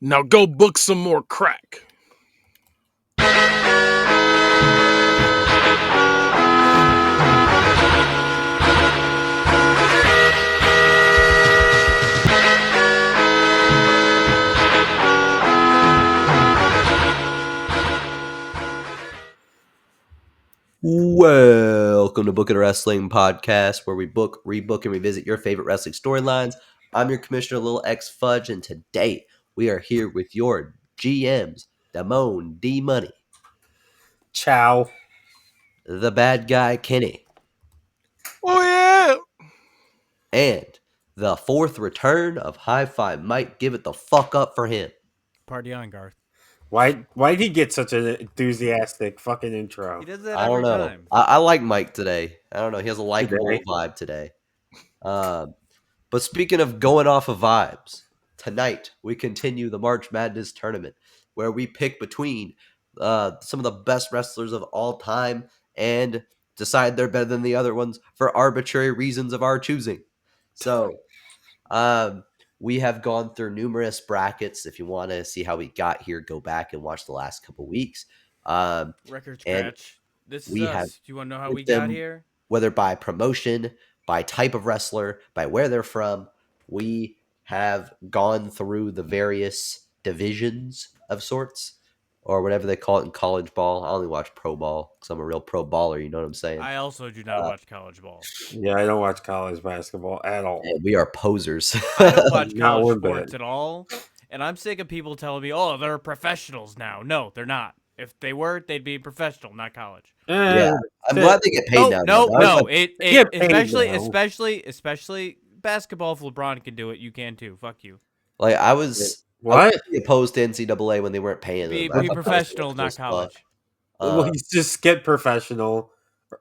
Now go book some more crack. Welcome to Book of the Wrestling Podcast, where we book, rebook, and revisit your favorite wrestling storylines. I'm your commissioner, Lil X Fudge, and today we are here with your GMs, Damone D Money, Ciao. the bad guy Kenny, Oh yeah. and the fourth return of High Five Mike. Give it the fuck up for him. Party on, Garth. Why did he get such an enthusiastic fucking intro? He does that I don't every know. time. I like Mike today. I don't know. He has a likable Today? vibe today. But speaking of going off of vibes, tonight we continue the March Madness tournament where we pick between some of the best wrestlers of all time and decide they're better than the other ones for arbitrary reasons of our choosing. So we have gone through numerous brackets. If you want to see how we got here, go back and watch the last couple weeks. Record and scratch. This is we us. have Do you want to know how with we got them, here? whether by promotion, by type of wrestler, by where they're from. We have gone through the various divisions of sorts, or whatever they call it in college ball. I only watch pro ball because I'm a real pro baller. You know what I'm saying? I also do not watch college ball. Yeah, I don't watch college basketball at all. And we are posers. I don't watch Not college one sports bit. at all. And I'm sick of people telling me, oh, they're professionals now. No, they're not. If they were, they'd be professional, not college. Yeah, I'm glad they get paid now. No. though. That was like- Get paid Especially basketball. If LeBron can do it, you can too. Fuck you. Like I was What? opposed to NCAA when they weren't paying them. Be I thought that was professional, cool not as fuck. college. Well, he's just skip professional,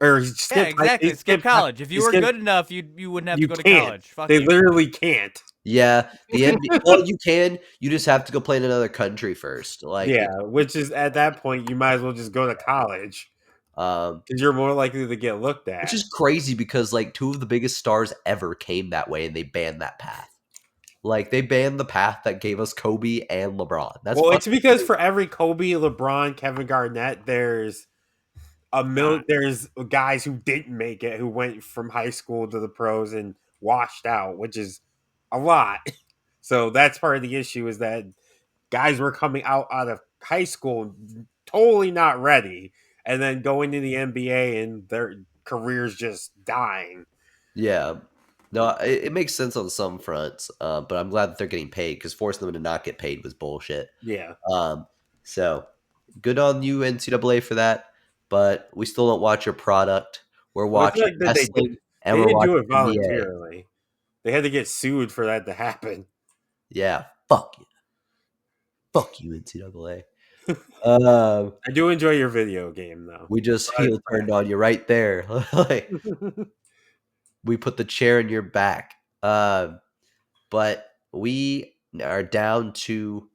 or he's Yeah, skip. exactly. Skip college. If you were skip- good enough, you wouldn't have to You go to can't. college. Fuck They you. literally can't. Yeah, the NBA. Well, you can. You just have to go play in another country first. Like, Yeah, which is at that point you might as well just go to college because you're more likely to get looked at. which is crazy because like two of the biggest stars ever came that way, and they banned that path. Like they banned the path that gave us Kobe and LeBron. That's well, it's fucking because crazy. for every Kobe, LeBron, Kevin Garnett, there's there's guys who didn't make it who went from high school to the pros and washed out, which is a lot. So that's part of the issue is that guys were coming out of high school totally not ready and then going to the NBA and their careers just dying. Yeah. No, it makes sense on some fronts, but I'm glad that they're getting paid because forcing them to not get paid was bullshit. Yeah. So good on you, NCAA, for that. But we still don't watch your product. We're Well, I feel watching like that wrestling, and they we're didn't do watching it NBA. voluntarily. They had to get sued for that to happen. Yeah, fuck you, NCAA. I do enjoy your video game though. We just heel turned on you right there. Like, we put the chair in your back. But we are down to,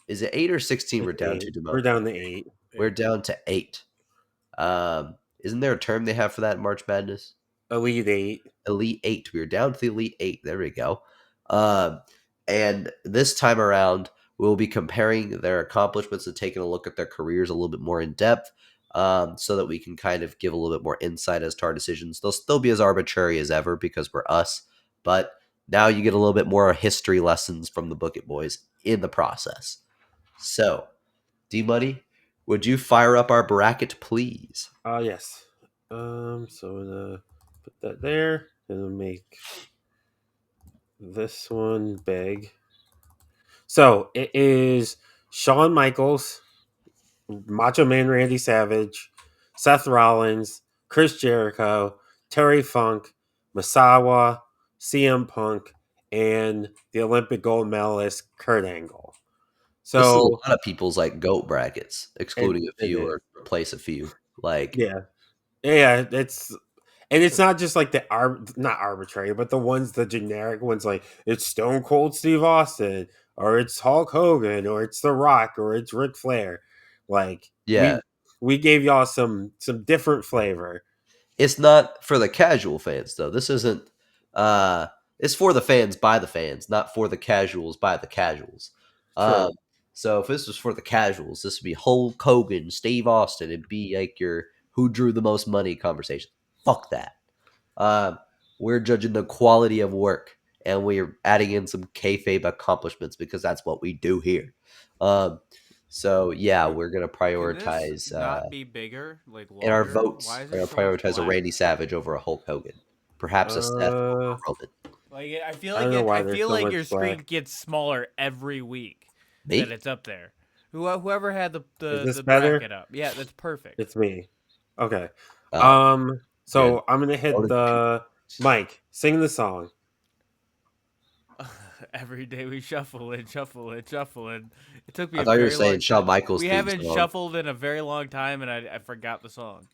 is it 8 or 16 we're down to, Demo? We're down to 8. We're down to 8. Isn't there a term they have for that in March Madness? Elite 8. Elite 8. We are down to the Elite 8. There we go. And this time around, we'll be comparing their accomplishments and taking a look at their careers a little bit more in depth, so that we can kind of give a little bit more insight as to our decisions. They'll still be as arbitrary as ever because we're us, but now you get a little bit more history lessons from the Book It Boys in the process. So, D-Money, would you fire up our bracket, please? Yes. So I'm gonna put that there and make this one big. So it is Shawn Michaels, Macho Man Randy Savage, Seth Rollins, Chris Jericho, Terry Funk, Masawa, CM Punk, and the Olympic gold medalist Kurt Angle. This is a So lot of people's like GOAT brackets, excluding a few it or replace a few. Like, yeah, it's not just like not arbitrary, but the generic ones like it's Stone Cold Steve Austin or it's Hulk Hogan or it's The Rock or it's Ric Flair. Like yeah, we gave y'all some different flavor. it's not for the casual fans though. This isn't. It's for the fans by the fans, not for the casuals by the casuals. True. So if this was for the casuals, this would be Hulk Hogan, Steve Austin. It'd be like your who drew the most money conversation. Fuck that. Um, we're judging the quality of work, and we're adding in some kayfabe accomplishments because that's what we do here. Um, so yeah, we're gonna Can this prioritize not be bigger, like in our longer? Why votes. is We're it gonna so prioritize a flat? Randy Savage over a Hulk Hogan, perhaps a Seth over Uh, a Roman. Like I feel I like don't know why I there's feel so like much your screen black. gets smaller every week that Me? it's up there. Whoever had Is the this the better? bracket up, yeah, that's perfect. It's me. Okay. Oh, good. So I'm gonna hit Bonus the Mike. Sing the song. Every day we shuffle and shuffle and shuffle and it took me I a thought you were very saying long Shawn time. Michaels We theme haven't song. shuffled in a very long time, and I forgot the song.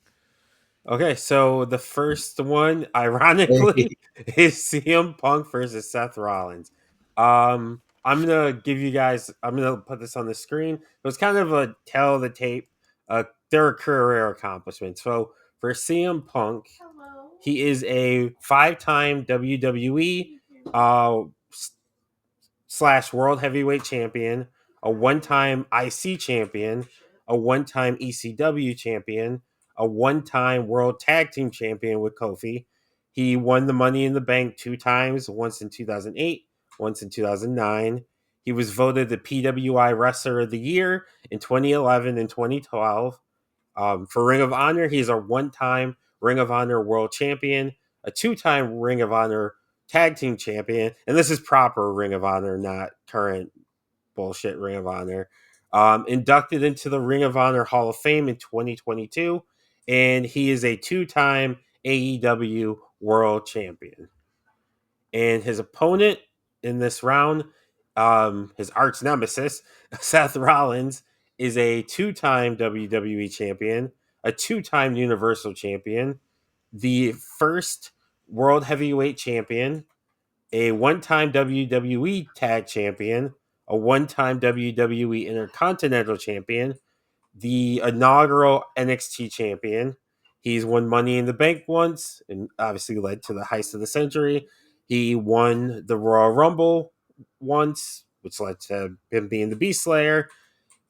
Okay, so the first one, ironically, is CM Punk versus Seth Rollins. I'm gonna give you guys. I'm gonna put this on the screen. It was kind of a tell of the tape. Their career accomplishments. So for CM Punk, he is a five-time WWE slash World Heavyweight Champion, a one-time IC champion, a one-time ECW champion, a one-time World Tag Team Champion with Kofi. He won the Money in the Bank two times, once in 2008, once in 2009. He was voted the PWI Wrestler of the Year in 2011 and 2012. For Ring of Honor, he's a one-time Ring of Honor World Champion, a two-time Ring of Honor Tag Team Champion, and this is proper Ring of Honor, not current bullshit Ring of Honor. Inducted into the Ring of Honor Hall of Fame in 2022, and he is a two-time AEW World Champion. And his opponent in this round, his arch nemesis, Seth Rollins, is a two-time WWE champion, a two-time Universal champion, the first World Heavyweight champion, a one-time WWE Tag champion, a one-time WWE Intercontinental champion, the inaugural NXT champion. He's won Money in the Bank once, and obviously led to the heist of the century. He won the Royal Rumble once, which led to him being the Beast Slayer.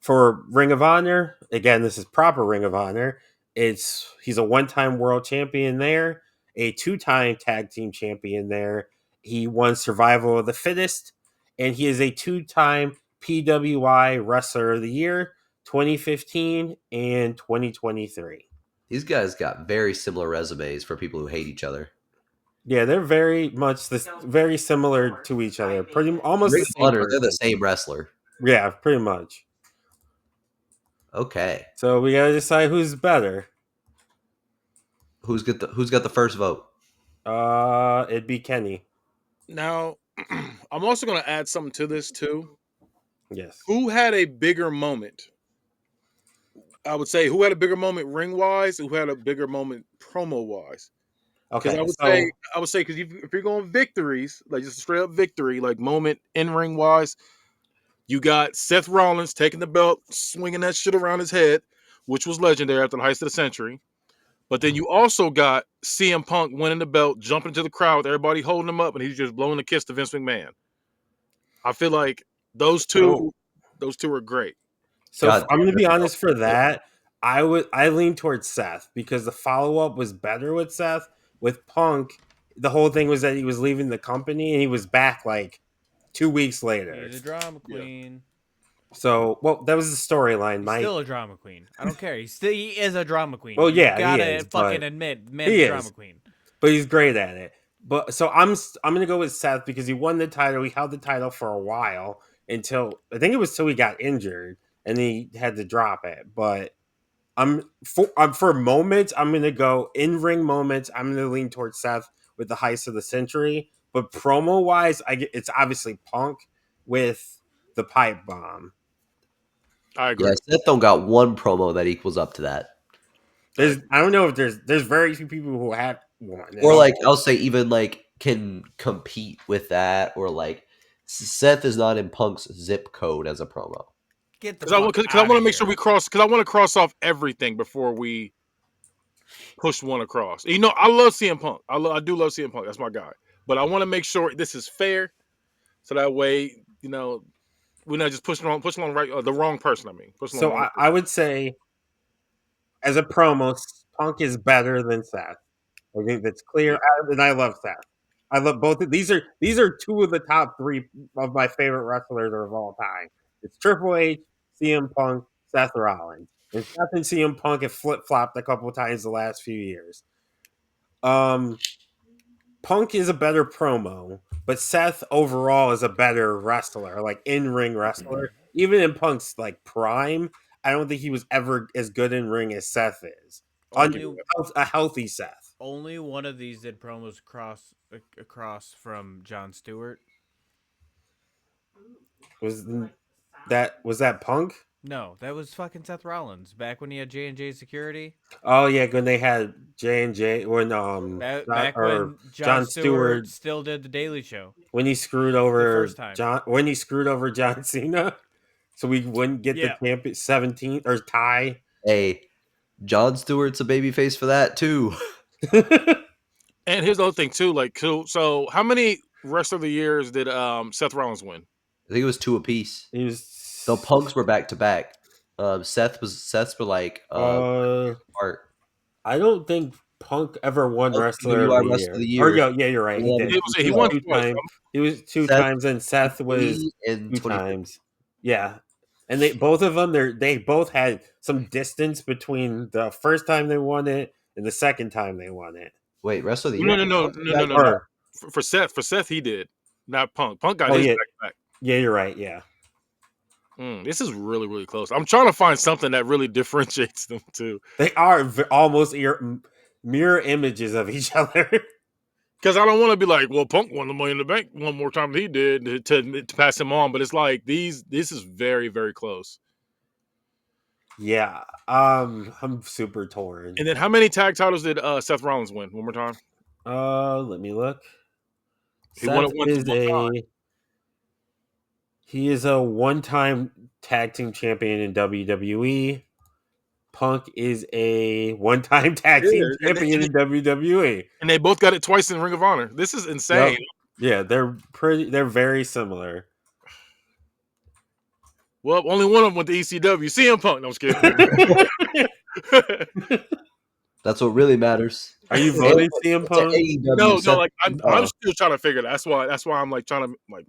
For Ring of Honor, again, this is proper Ring of Honor. He's a one-time world champion there, a two-time tag team champion there. He won Survival of the Fittest, and he is a two-time PWI Wrestler of the Year, 2015 and 2023. These guys got very similar resumes for people who hate each other. Yeah, they're very much very similar to each other. Pretty almost Ring the of same Honor, they're the person. same wrestler. Yeah, pretty much. Okay, So we gotta decide who's better. who's got the first vote? It'd be Kenny. Now, I'm also going to add something to this too. Yes. Who had a bigger moment? I would say who had a bigger moment ring wise, who had a bigger moment promo wise. Because Okay, I would say, because if you're going victories, like just straight up victory, like moment in ring wise, you got Seth Rollins taking the belt, swinging that shit around his head, which was legendary after the heist of the century. But then you also got CM Punk winning the belt, jumping into the crowd with everybody holding him up, and he's just blowing a kiss to Vince McMahon. I feel like those so two, those two are great. God, I'm gonna be damn, honest for that. I lean towards Seth because the follow up was better with Seth. With Punk, the whole thing was that he was leaving the company and he was back like 2 weeks later. He's a drama Yeah. queen. So, well, that was the storyline, He's Mike. still a drama queen. I don't care. He is a drama queen. Well, You yeah, he gotta is, fucking but admit, the man's he a drama is, queen. but he's great at it. But so I'm gonna go with Seth because he won the title. He held the title for a while until I think it was till he got injured and he had to drop it. But for moments, I'm gonna go in ring moments. I'm gonna lean towards Seth with the heist of the century. But promo wise, it's obviously Punk with the pipe bomb. I yeah, agree. Seth don't got one promo that equals up to that. I don't know if there's very few people who have one at Or like all. I'll say even like can compete with that, or like Seth is not in Punk's zip code as a promo. Get the Because I fuck want out to of make sure here. we cross. Because I want to cross off everything before we push one across. You know, I love CM Punk. I do love CM Punk. That's my guy. But I want to make sure this is fair, so that way, you know, we're not just pushing on right the wrong person. I mean, pushing on So the wrong I would say, as a promo, Punk is better than Seth. I think that's clear, and I love Seth. I love both. These are two of the top three of my favorite wrestlers of all time. It's Triple H, CM Punk, Seth Rollins, and Seth and CM Punk have flip flopped a couple of times the last few years. Punk is a better promo, but Seth overall is a better wrestler, like in ring wrestler. Even in Punk's like prime, I don't think he was ever as good in ring as Seth is. Only A healthy Seth. only one of these did promos across from Jon Stewart. Was that Punk? No, that was fucking Seth Rollins back when he had J&J Security. Oh yeah, when they had J&J when Back when Jon John Stewart Stewart still did the Daily Show. when he screwed over first time. John Cena, so we wouldn't get Yeah. the champion 17th or tie. Hey, Jon Stewart's a babyface for that too. And here's the other thing too, like so how many Wrestler of the Years did Seth Rollins win? I think it was 2 apiece. He was The Punks were back to back. Seth's were like apart. I don't think Punk ever won Oh, Wrestler of PWI the Wrestler of Year. the Or Year. yeah, you're right. He did. He won Two twice. times. He was two Seth times, and Seth was 3 and two 24. times. Yeah, and they both of them. They both had some distance between the first time they won it and the second time they won it. Wait, Wrestler of the No, Year? no. Or, For Seth he did, not Punk. Punk got oh his yeah, back to back. yeah, you're right. Yeah, This is really, really close. I'm trying to find something that really differentiates them too, they are almost mirror images of each other. because I don't want to be like, well, Punk won the Money in the Bank one more time than he did to pass him on. But it's like this is very, very close. Yeah, I'm super torn. And then how many tag titles did Seth Rollins win? One more time. Let me look. He won Seth it one is time. he is a one-time tag team champion in WWE. Punk is a one-time tag team champion in WWE. And they both got it twice in Ring of Honor. This is insane. Yep. Yeah, they're very similar. Well, only one of them went to ECW. CM Punk. No, I'm just kidding. That's what really matters. Are you voting CM To Punk? AEW, No, Seth- like I'm still trying to figure that. That's why I'm like trying to like.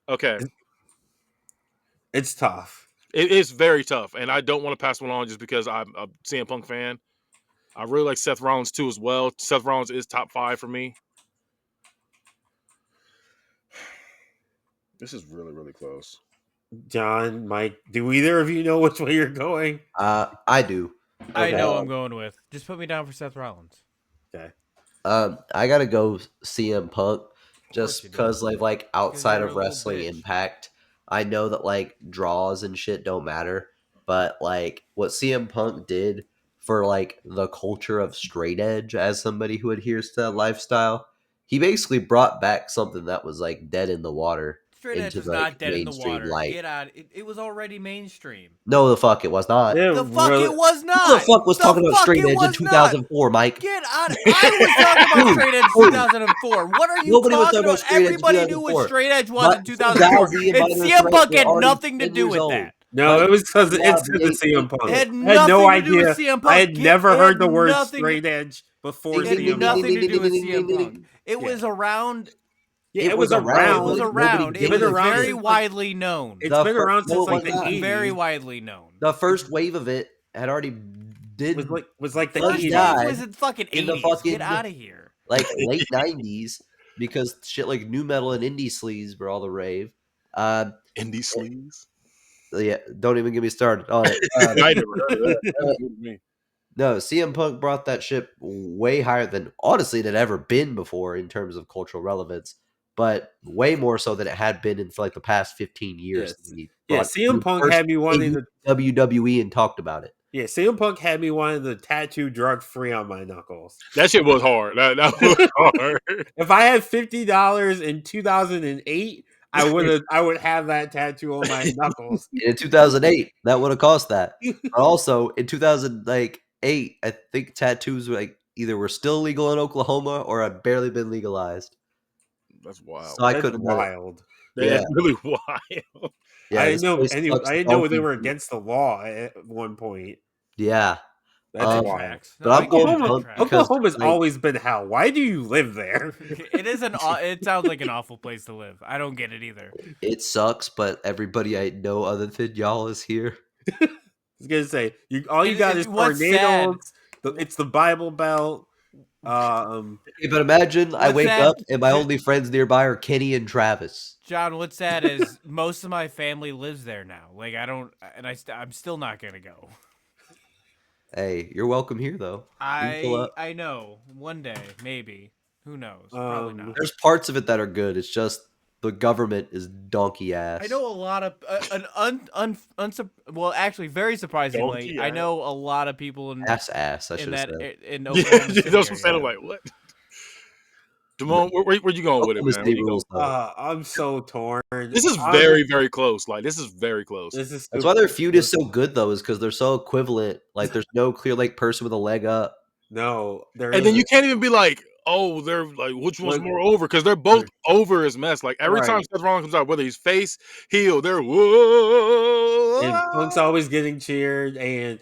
Okay, It's tough. it is very tough, and I don't want to pass one on just because I'm a CM Punk fan. I really like Seth Rollins too as well. Seth Rollins is top 5 for me. This is really, really close. John, Mike, do either of you know which way you're going? I do. I Okay. know I'm going with. Just put me down for Seth Rollins. Okay. I gotta go CM Punk just you do. because like outside you're a of little wrestling bitch. impact, I know that like draws and shit don't matter, but like what CM Punk did for like the culture of straight edge as somebody who adheres to that lifestyle, he basically brought back something that was like dead in the water Straight Edge into is the not dead in the mainstream water. light. Get out. It was already mainstream. No, the fuck it was not. The fuck it was not. Who the fuck was talking about fuck straight it edge in was 2004, Mike? Get out. I was talking about Who? Straight Edge Who? 2004. What are you Nobody was talking talking about about? Straight Edge Everybody knew what 2004. Straight Edge was But in 2004. Fugazi and And Minor CM Threat Punk were had already nothing to 10 do years with old. that. No, Like, it was because yeah, it's because of CM Punk. It had I had no nothing to do idea. with CM Punk. I had never heard the word nothing- straight edge before It had CM Punk. nothing to do with CM Punk. It Yeah. was around. Yeah, It it was was around. It was around. It was been around very since, like, widely known. It's The been fir- around no, since it like was the not. 80s. Very widely known. The first wave of it had already was like the First 80s. died wave was in fucking in the 80s. fucking- Get out of here. like late 90s because shit like new metal and indie sleaze were all the rave. Indie sleeves. Yeah, don't even get me started on it. I never heard of that. That's new to me. No, CM Punk brought that ship way higher than honestly it had ever been before in terms of cultural relevance, but way more so than it had been in like the past 15 years. Yes. He Yeah, brought CM the Punk first had me wanting to. WWE and talked about it. Yeah, CM Punk had me wanting to tattoo drug free on my knuckles. That shit was hard. That was hard. If I had $50 in 2008, I would have that tattoo on my knuckles. In 2008, that would have cost that. But also in 2008, I think tattoos were like either were still legal in Oklahoma or had barely been legalized. That's wild. So I That's couldn't have done it. wild. That's Yeah. really wild. Yeah, I this didn't know place any. sucks I didn't know they donkey were dick. against the law at one point. Yeah. That's That Um, wild. tracks. but No, I I'm get going it. That Oklahoma, punk tracks. because Oklahoma's like always been hell. Why do you live there? It is it sounds like an awful place to live. I don't get it either. it sucks, but everybody I know other than y'all is here. I was gonna say all you got is What's sad? tornadoes. It's the Bible Belt. Um, Hey, but imagine I What's wake up sad, and my only friends nearby are Kenny and Travis. John? What's sad is most of my family lives there now. Like I don't, and I'm still not gonna go. Hey, you're welcome here though. You can pull up. I know one day maybe. Who knows? Probably um, not. There's parts of it that are good. It's just the government is donkey ass. I know a lot of well, actually, very surprisingly, Donkey I ass. know a lot of people Ass. I in should have that said. in Yeah, Oklahoma City that's what I'm saying. I'm area. like, what? Damone, where you going with it, Oklahoma man? Where State you going? rules though. I'm so torn. This is I'm, very, very close. Like, this is very close. this is That's why their super. feud is so good though, is because they're so equivalent. Like there's no clear like person with a leg up. No, there And then you isn't. can't even be like, oh, they're like, which one's Like, more over? Because they're both over as mess. Like every time right. Seth Rollins comes out, whether he's face, heel, they're whoa. And Punk's always getting cheered, and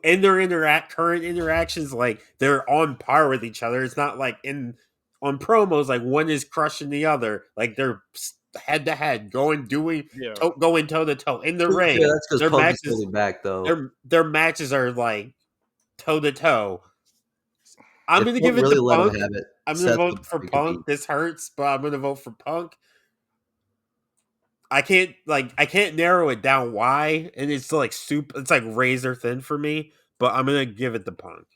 in their current interactions, like they're on par with each other. It's not like on promos, like one is crushing the other. Like they're head to head, going Yeah. going toe to toe in the To be ring. fair, that's because Their Punk is matches, holding back though. their matches are like toe to toe. I'm If gonna Punk give it really to let him Punk. have it, I'm gonna Seth would vote for freaking beat. Punk. This hurts, but I'm gonna vote for Punk. I can't narrow it down why, and it's like soup. It's like razor thin for me, but I'm gonna give it to Punk.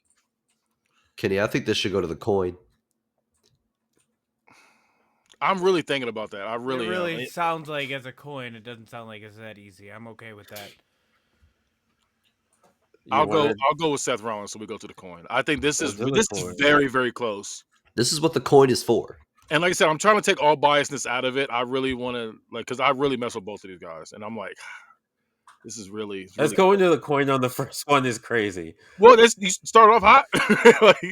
Kenny, I think this should go to the coin. I'm really thinking about that. I It really am. really sounds like as a coin, it doesn't sound like it's that easy. I'm okay with that. You want I'll go with Seth Rollins, so we go to the coin. I think this is the coin? very, very close. This is what the coin is for. And like I said, I'm trying to take all biasness out of it. I really want to because I really mess with both of these guys, and I'm like, this is really. Let's go into the coin on the first one is crazy. Well, you start off hot. Like,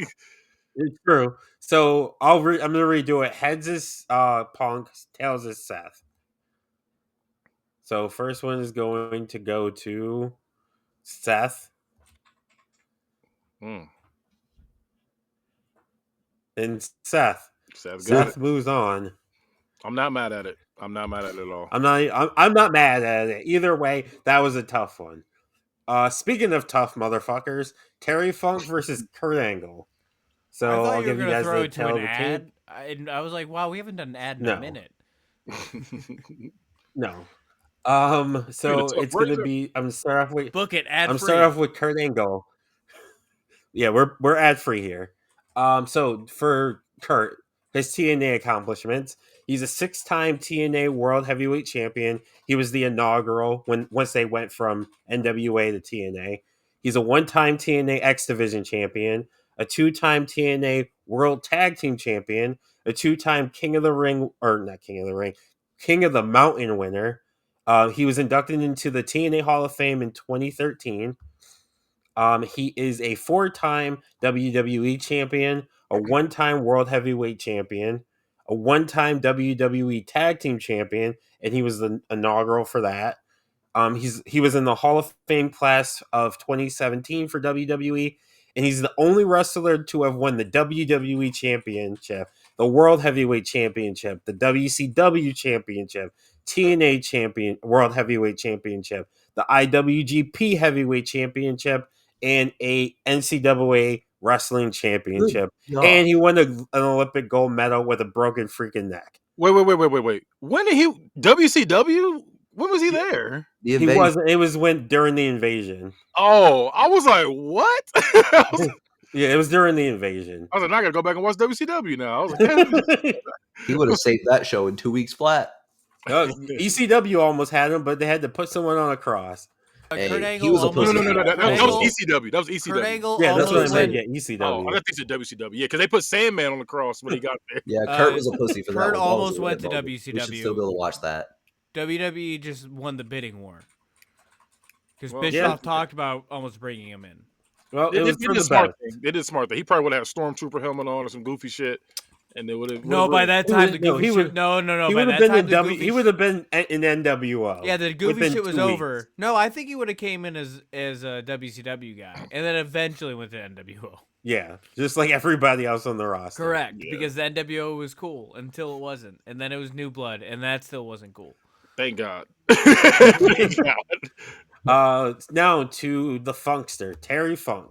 It's true. So I'm gonna redo it. Heads is Punk, tails is Seth. So first one is going to go to Seth. mm, And Seth. Seth got Seth it. moves on. I'm not mad at it. I'm not mad at it at all. I'm not mad at it. Either way, that was a tough one. Speaking of tough motherfuckers, Terry Funk versus Kurt Angle. So I thought I'll you were give you gonna guys throw the it to tail an of the tape. ad, and I was like, "Wow, we haven't done an ad in No. a minute." No. Dude, So it's a it's gonna razor. be. I'm gonna start off with. Book it ad I'm free. start off with Kurt Angle. Yeah, we're ad free here. So for Kurt, his TNA accomplishments, he's a 6-time TNA World Heavyweight Champion. He was the inaugural once they went from NWA to TNA. He's a 1-time TNA X Division champion, a 2-time TNA World Tag Team champion, a 2-time King of the Ring, or not King of the Ring, King of the Mountain winner. He was inducted into the TNA Hall of Fame in 2013. He is a 4-time WWE champion, a 1-time World Heavyweight champion, a 1-time WWE Tag Team champion, and he was the inaugural for that. He was in the Hall of Fame class of 2017 for WWE, and he's the only wrestler to have won the WWE Championship, the World Heavyweight Championship, the WCW Championship, TNA Champion, World Heavyweight Championship, the IWGP Heavyweight Championship, and a NCAA Wrestling Championship. God. And he won an Olympic gold medal with a broken freaking neck. Wait. When did he WCW? When was he there? The He invasion. wasn't. It was during the invasion. Oh, I was like, what? I was Yeah, it was during the invasion. like, I gotta go back and watch WCW now. I was like, damn. He would have saved that show in 2 weeks flat. ECW almost had him, but they had to put someone on a cross. Hey, Kurt he Angle was a almost. pussy. No. That Kurt was Angle- ECW. That was ECW. Kurt Angle Yeah, that's what I almost meant. went. Yeah, ECW. Oh, I thought they said WCW. Yeah, because they put Sandman on the cross when he got there. Yeah, Kurt was a pussy for that. Kurt one. almost That was a went to weird moment. We should WCW. still be able to watch that. WWE just won the bidding war because Well, Bischoff yeah. talked about almost bringing him in. Well, They it was did for a the smart best. thing. They did a smart thing. He probably would have had a stormtrooper helmet on or some goofy shit. and they would have No, by that He time would, the no, goofy he shit. would. No. He By would have that been time in the W. goofy. He would have been in NWO. Yeah, the goofy within shit was 2 weeks. over. No, I think he would have came in as a WCW guy, and then eventually went to NWO. Yeah, just like everybody else on the roster. Correct, Yeah. because the NWO was cool until it wasn't, and then it was New Blood, and that still wasn't cool. Thank God. Thank God. Now to the Funkster, Terry Funk.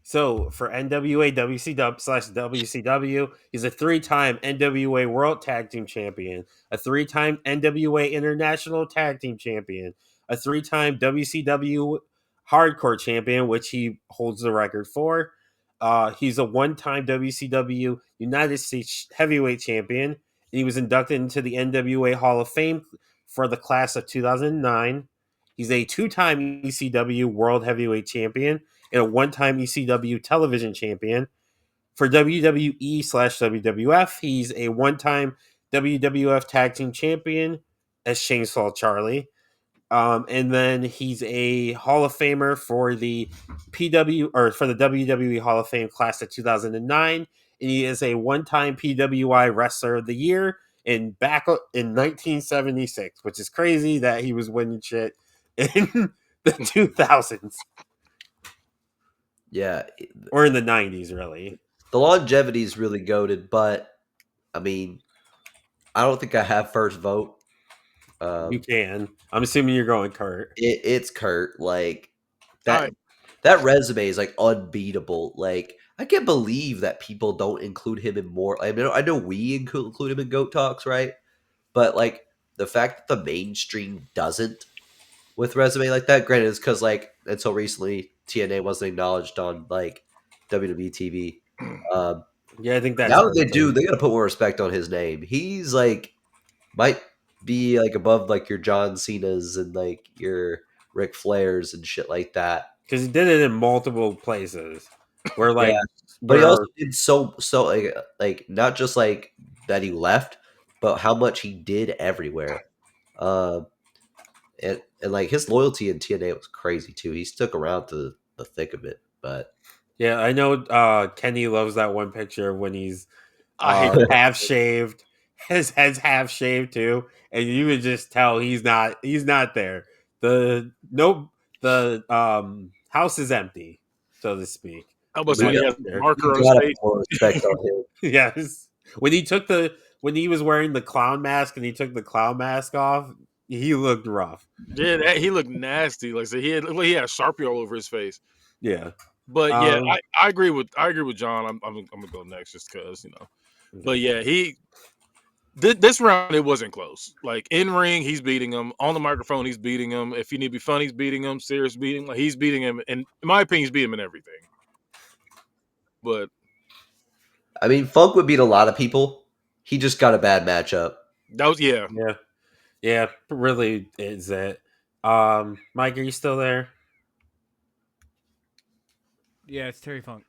So for NWA WCW/WCW, he's a 3-time NWA World Tag Team Champion, a 3-time NWA International Tag Team Champion, a 3-time WCW Hardcore Champion, which he holds the record for. He's a 1-time WCW United States Heavyweight Champion, and he was inducted into the NWA Hall of Fame for the class of 2009. He's a 2-time ECW World Heavyweight Champion and a 1-time ECW television champion. For WWE/WWF, he's a 1-time WWF Tag Team Champion as Chainsaw Charlie. And then he's a Hall of Famer for the for the WWE Hall of Fame class of 2009, and he is a 1-time PWI Wrestler of the Year back in 1976, which is crazy that he was winning shit in the 2000s Yeah, or in the 90s, really. the longevity is really goaded, but I mean, I don't think I have first vote. You can. I'm assuming you're going Kurt. It's Kurt. Like All that right. that resume is like unbeatable. Like I can't believe that people don't include him in more. I know we include him in Goat Talks, right? But like the fact that the mainstream doesn't with resume like that, granted, it's because like until recently TNA wasn't acknowledged on like WWE TV. Um, Yeah, I think that's now that they do, everything. they got to put more respect on his name. He's like might be like above like your John Cena's and like your Ric Flairs and shit like that. Because he did it in multiple places. Where Yeah, like but he also where did so like not just like that he left, but how much he did everywhere. Um, and like his loyalty in TNA was crazy too. He stuck around to the thick of it, but yeah, I know Kenny loves that one picture of when he's I hate that. half shaved. His head's half shaved too, and you would just tell he's not there. The house is empty, so to speak. How In about we when that he got has a picture. marker on we his gotta face? put more respect on him. Yes. When he was wearing the clown mask and he took the clown mask off, he looked rough. Yeah, he looked nasty. Like I said, looked like he had a Sharpie all over his face. Yeah. But yeah, Um, I agree with John. I'm gonna go next just because But yeah, this round it wasn't close. Like in ring, he's beating him. On the microphone, he's beating him. If you need to be funny, he's beating him. Serious beating, like he's beating him. And in my opinion, he's beating him in everything. But I mean, Funk would beat a lot of people. He just got a bad matchup. that was yeah. yeah. Yeah, really is it. Mike, are you still there? Yeah, it's Terry Funk.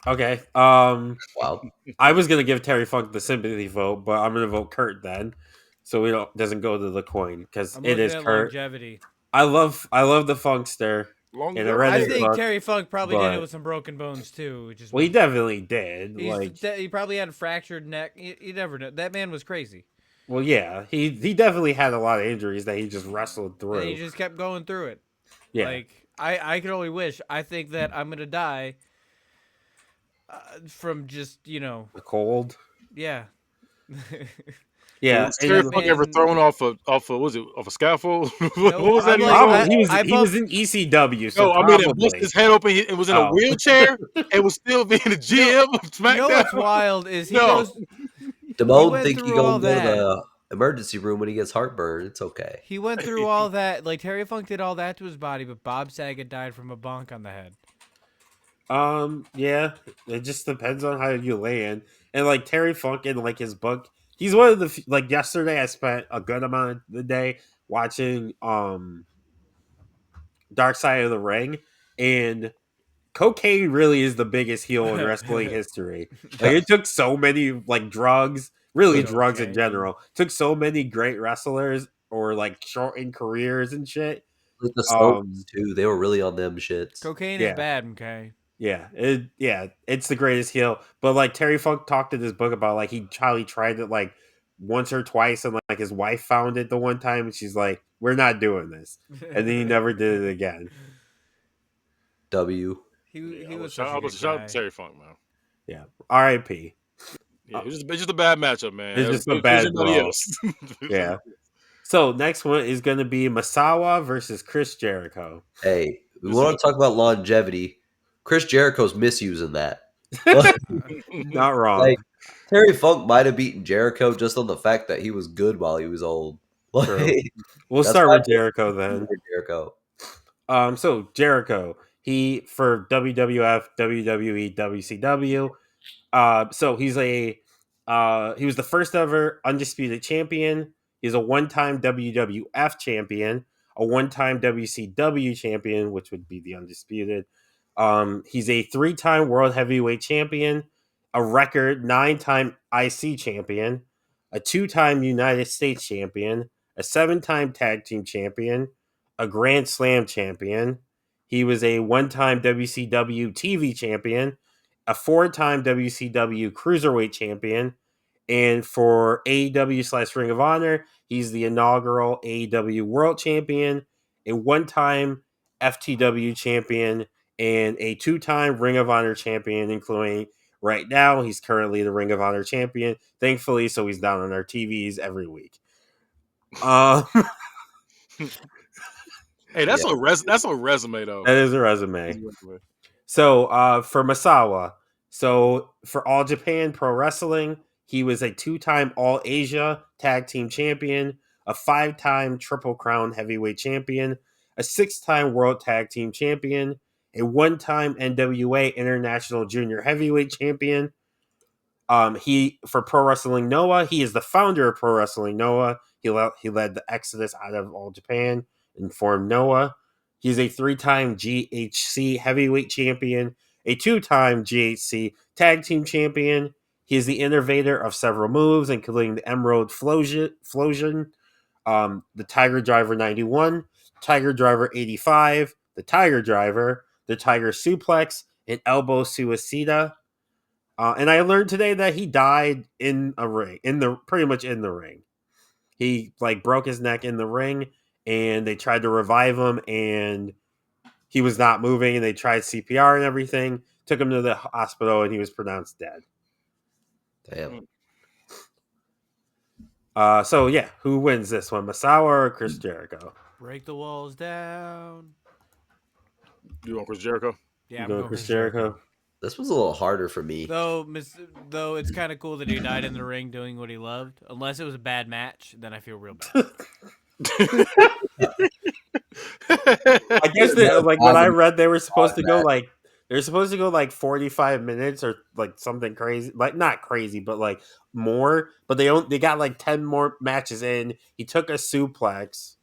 Okay. Wow. I was gonna give Terry Funk the sympathy vote, but I'm gonna vote Kurt then, so we don't doesn't go to the coin because I'm it looking is at Kurt. longevity. I love the Funkster, Long and I read I his think book. Terry Funk probably did it but- with some broken bones too, which is Well, he definitely did. he probably had a fractured neck. You never know. That man was crazy. Well, yeah, he definitely had a lot of injuries that he just wrestled through. And he just kept going through it. Yeah, Like I could only wish. I think that I'm gonna die from just the cold. yeah. Yeah, Was Terry and Funk ever man- thrown off a scaffold? what Nope, was that? I'm he like- was on? probably I he was bumped- in ECW. So No, I mean, it probably. busted his head open. It was in a Oh. wheelchair. It was still being a GM of You know what's SmackDown. wild is he No. goes. Damone went think he through gonna all go to that. the emergency room when he gets heartburn. It's okay. He went through all that. Like Terry Funk did all that to his body, but Bob Saget died from a bonk on the head. Yeah, it just depends on how you lay in. And like Terry Funk in like his book, he's one of the like yesterday I spent a good amount of the day watching Dark Side of the Ring, and cocaine really is the biggest heel in wrestling history. Like it took so many like drugs, really drugs in Cocaine. general, took so many great wrestlers or like shortened careers and shit. Like the Stones too. They were really on them shits. Cocaine Yeah. is bad, okay? it's the greatest heel. But like Terry Funk talked in his book about like how he tried it like once or twice, and like his wife found it the one time, and she's like, "We're not doing this," and then he never did it again. W. He I was was such a good shout out guy. to Terry Funk, man. Yeah, R.I.P. Yeah, it's just a bad matchup, man. It's just a It was bad anybody brawl. else. Yeah. So next one is going to be Masawa versus Chris Jericho. Hey, we This is want to talk about longevity. Chris Jericho's misusing that. Like, Not wrong. like, Terry Funk might have beaten Jericho just on the fact that he was good while he was old. True. Like, We'll that's start why with Jericho I then. remember Jericho. So Jericho, he for WWF, WWE, WCW. So he was the first ever undisputed champion. He's a one-time WWF champion, a one-time WCW champion, which would be the undisputed. He's a three-time world heavyweight champion, a record nine-time IC champion, a two-time United States champion, a seven-time tag team champion, a Grand Slam champion. He was a one-time WCW TV champion, a four-time WCW Cruiserweight champion, and for AEW/Ring of Honor, he's the inaugural AEW World Champion, a one-time FTW champion, and a two-time Ring of Honor champion, including right now he's currently the Ring of Honor champion. Thankfully, so he's down on our TVs every week. Uh, Hey, that's a resume though. that is a resume. So for Masawa, so for All Japan Pro Wrestling, he was a two-time All Asia Tag Team Champion, a five-time Triple Crown Heavyweight Champion, a six-time World Tag Team Champion, a one-time NWA International Junior Heavyweight Champion. He for Pro Wrestling Noah, he is the founder of Pro Wrestling Noah. He led the exodus out of All Japan and formed Noah. He's a three-time GHC heavyweight champion, a two-time GHC tag team champion. He is the innovator of several moves, including the Emerald Flosion, the Tiger Driver 91, Tiger Driver 85, the Tiger Driver, the Tiger Suplex, and Elbow Suicida. And I learned today that he died in a ring, pretty much in the ring. He like broke his neck in the ring, and they tried to revive him, and he was not moving, and they tried CPR and everything. Took him to the hospital, and he was pronounced dead. Damn. So yeah, who wins this one, Masawa or Chris Jericho? Break the walls down. You want Chris Jericho? Yeah, I'm Go going Chris Jericho. This was a little harder for me. Though it's kind of cool that he died in the ring doing what he loved. Unless it was a bad match, then I feel real bad. I guess like when I read they were supposed to go like 45 minutes or like something crazy, like not crazy, but like more. But they got like 10 more matches in. He took a suplex,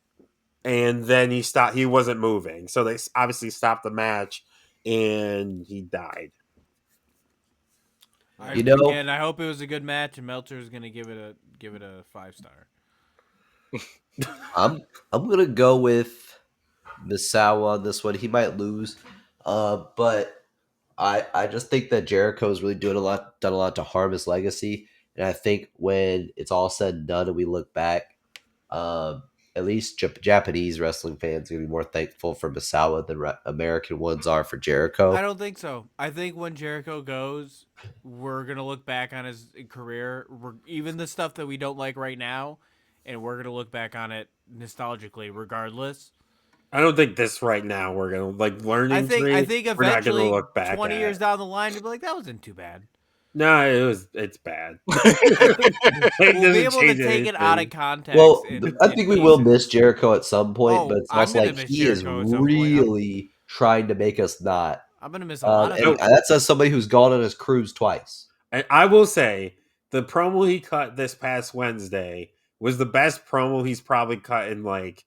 and then he stopped. He wasn't moving, so they obviously stopped the match, and he died. Again, I hope it was a good match, and Meltzer is gonna give it a 5-star. I'm gonna go with Misawa on this one. He might lose, but I just think that Jericho's really done a lot to harm his legacy. And I think when it's all said and done, and we look back, at least Japanese wrestling fans are gonna be more thankful for Misawa than American ones are for Jericho. I don't think so. I think when Jericho goes, we're gonna look back on his career, even the stuff that we don't like right now, and we're gonna look back on it nostalgically, regardless. I don't think this right now we're gonna like learning. I think we're not gonna eventually, look back 20 at years it. down the line, you'll be like, that wasn't too bad. No, it's bad. We'll be able to take it out of context. Well, in I think we will pieces. miss Jericho at some point, but it's I'm also gonna like miss he is Jericho at some point. really trying to make us not. I'm gonna miss a lot of And it. that's as somebody who's gone on his cruise twice. And I will say the promo he cut this past Wednesday was the best promo he's probably cut in like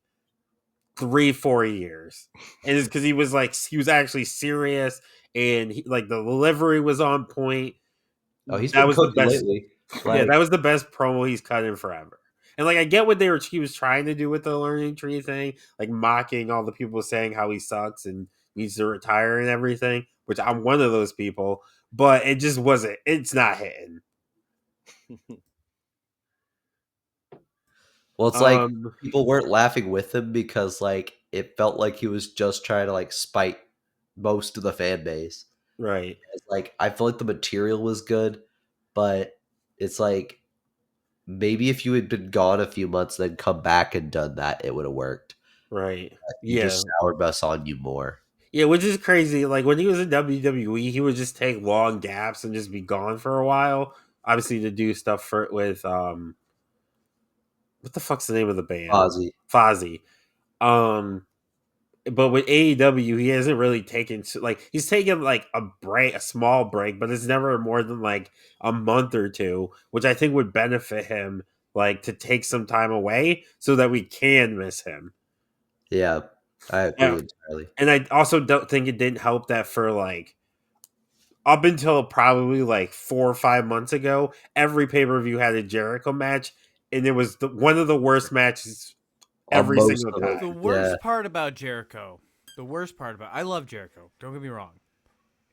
3-4 years. And it's because he was actually serious, and like the delivery was on point. Oh, he's That been was the cooking best. lately. Yeah, that was the best promo he's cut in forever. And like I get what he was trying to do with the learning tree thing, like mocking all the people saying how he sucks and needs to retire and everything, which I'm one of those people. But it just wasn't. It's not hitting. Well, it's like Um, people weren't laughing with him because like it felt like he was just trying to like spite most of the fan base. right, It's like I feel like the material was good, but it's like maybe if you had been gone a few months, then come back and done that, it would have worked. right, He yeah, just soured us on you more. yeah, which is crazy. Like when he was in WWE, he would just take long gaps and just be gone for a while. Obviously, to do stuff for with what the fuck's the name of the band? Ozzy. Fozzy. Um, but with AEW, he hasn't really taken like he's taken like a break, a small break, but it's never more than like a month or two, which I think would benefit him, like to take some time away so that we can miss him. Yeah, I Yeah. agree entirely. And I also don't think it didn't help that for like up until probably like 4 or 5 months ago, every pay per view had a Jericho match, and it was one of the worst matches On every most single of it, The time. yeah. worst part about Jericho, I love Jericho. Don't get me wrong.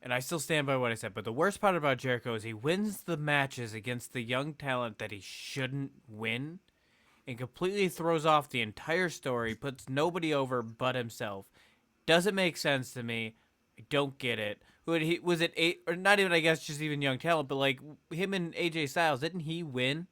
And I still stand by what I said, but the worst part about Jericho is he wins the matches against the young talent that he shouldn't win and completely throws off the entire story, puts nobody over but himself. Doesn't make sense to me. I don't get it. Was it eight or not even I guess just even young talent, but like him and AJ Styles, didn't he win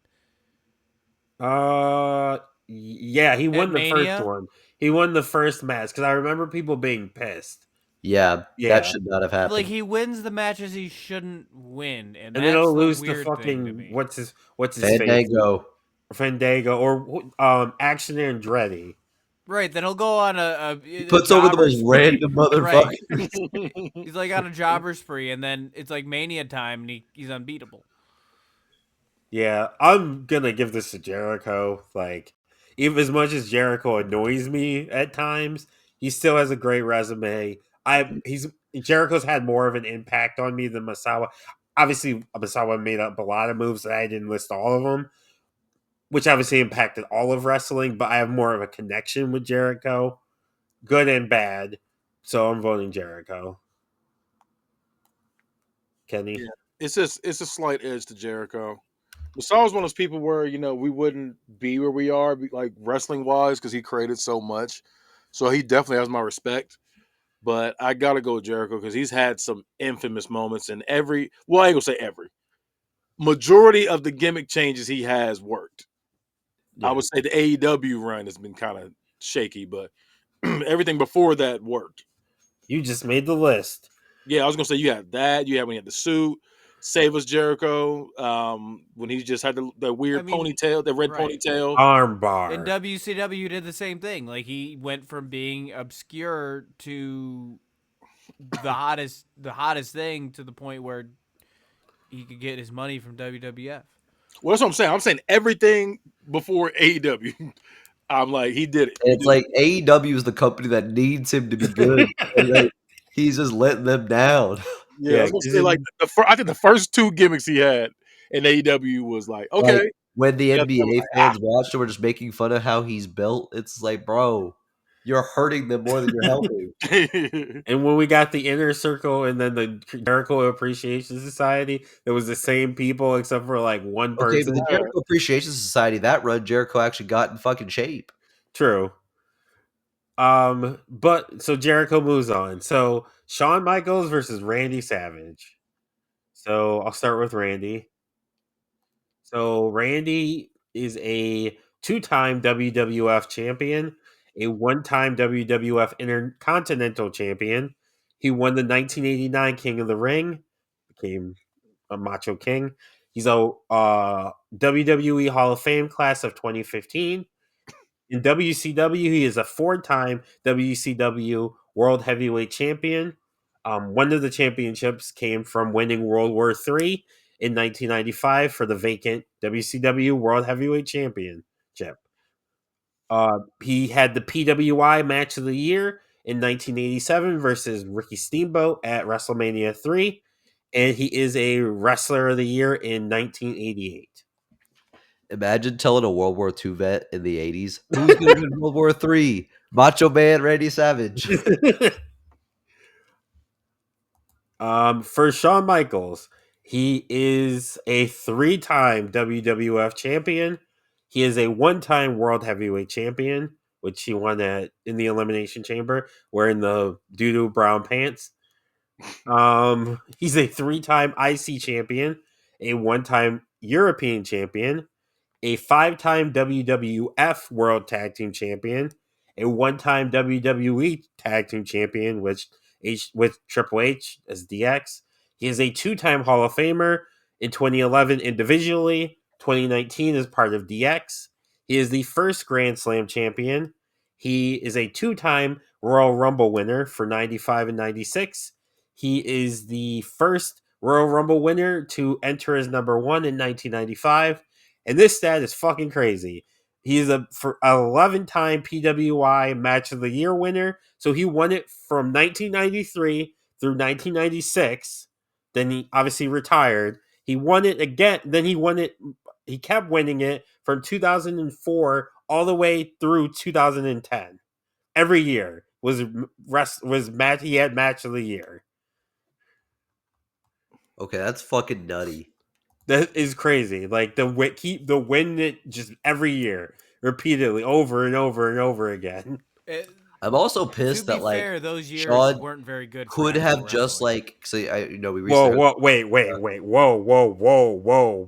Yeah, he at won the first Mania? one. He won the first match because I remember people being pissed. Yeah, that Yeah, should not have Like happened. he wins the matches he shouldn't win, and and then that's he'll the lose to weird thing to fucking me. what's his face, Fandango. Fandango or Action Andretti. Right, then he'll go on He a puts over the jobber most spree. random Right. motherfuckers. He's like on a jobber spree, and then it's like Mania time, and he's unbeatable. Yeah, I'm gonna give this to Jericho. Like, even as much as Jericho annoys me at times, he still has a great resume. He's Jericho's had more of an impact on me than Masawa. Obviously, Masawa made up a lot of moves that I didn't list all of them, which obviously impacted all of wrestling. But I have more of a connection with Jericho, good and bad. So I'm voting Jericho. Kenny. Yeah, it's a slight edge to Jericho. Masai was one of those people where we wouldn't be where we are, like wrestling wise, because he created so much. So he definitely has my respect. But I gotta go with Jericho because he's had some infamous moments, and I ain't gonna say every majority of the gimmick changes he has worked. I Yeah, would say the AEW run has been kind of shaky, but everything before that worked. you just made the list. Yeah, I was gonna say you had that. You had when he had the suit, Save Us Jericho. When he just had the I weird mean, ponytail, the red right. ponytail. And Armbar. WCW did the same thing. Like he went from being obscure to the hottest thing to the point where he could get his money from WWF. Well, that's what I'm saying. I'm saying everything before AEW. I'm like, he did it. And He it's did it. like AEW is the company that needs him to be good. And like he's just letting them down. Yeah, I Yeah, was gonna 'cause say like I think the first two gimmicks he had in AEW was like, Like okay, when the yeah, NBA fans watched and were just making fun of how he's built, it's like, bro, you're hurting them more than you're helping. And when we got the inner circle and then the Jericho Appreciation Society, it was the same people except for like one Okay, but person. the Jericho Appreciation Society, that run, Jericho actually got in fucking shape. True. But so Jericho moves on. So Shawn Michaels versus Randy Savage. So I'll start with Randy. So Randy is a two-time WWF champion, a one-time WWF Intercontinental champion. He won the 1989 King of the Ring, became a Macho King. He's a WWE Hall of Fame class of 2015. In WCW, he is a four-time WCW World Heavyweight Champion. One of the championships came from winning World War III in 1995 for the vacant WCW World Heavyweight Championship. He had the PWI Match of the Year in 1987 versus Ricky Steamboat at WrestleMania 3, and he is a Wrestler of the Year in 1988. Imagine telling a World War II vet in the 80s, who's going to win World War III? Macho Man Randy Savage. For Shawn Michaels, he is a 3-time WWF champion. He is a 1-time World Heavyweight Champion, which he won in the Elimination Chamber, wearing the doo-doo brown pants. He's a 3-time IC champion, a 1-time European champion, a 5-time WWF World Tag Team Champion, a 1-time WWE Tag Team Champion with Triple H as DX. He is a 2-time Hall of Famer in 2011 individually, 2019 as part of DX. He is the first Grand Slam champion. He is a 2-time Royal Rumble winner for 95 and 96. He is the first Royal Rumble winner to enter as number 1 in 1995. And this stat is fucking crazy. He's a 11-time PWI Match of the Year winner. So he won it from 1993 through 1996. Then he obviously retired. He won it again. Then he won it. He kept winning it from 2004 all the way through 2010. Every year was match. He had Match of the Year. Okay, that's fucking nutty. That is crazy. Like keep the win it just every year, repeatedly, over and over and over again. I'm also To pissed be that like fair, those years Shawn weren't very good. could for have actual just wrestling. like so we Whoa, recently whoa, wait,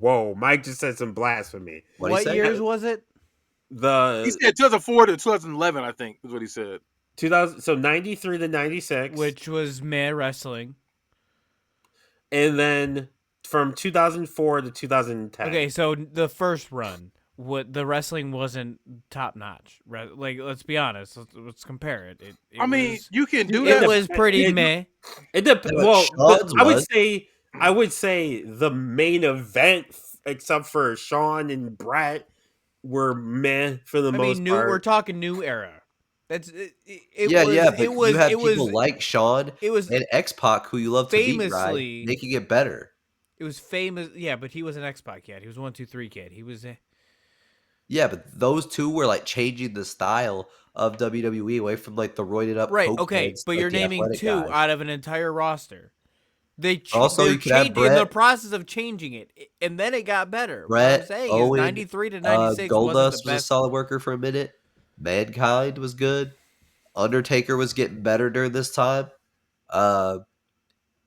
whoa. Mike just said some blasphemy. What'd he What say? years was it? He The said 2004 to 2011, I think, is what he said. 2000, so 93 to 96, Which was meh wrestling. and then from 2004 to 2010. Okay, so the first run, what the wrestling wasn't top notch. Like, let's be honest. Let's compare it. I mean, was, you can do it that. was pretty it- meh. Well, Shawn's I would say the main event, except for Shawn and Brett, were meh for the I most mean, part. we're talking new era. That's it. But It was. you have It people was. like Shawn It was and X-Pac who you love to beat, right? famously. Making it better. It was famous. Yeah, but he was an X-Pac kid. He was 1, 2, 3 kid. He was. Yeah, but those two were like changing the style of WWE away from like the roided up Right. coke Okay, heads, but like you're the naming athletic 2 guys. out of an entire roster. Also, They're you could have changing in the Brett- process of changing it, and then it got better. What Brett, I'm saying Owen, is 93 to 96 wasn't Goldust the was a best. solid worker for a minute. Mankind was good. Undertaker was getting better during this time.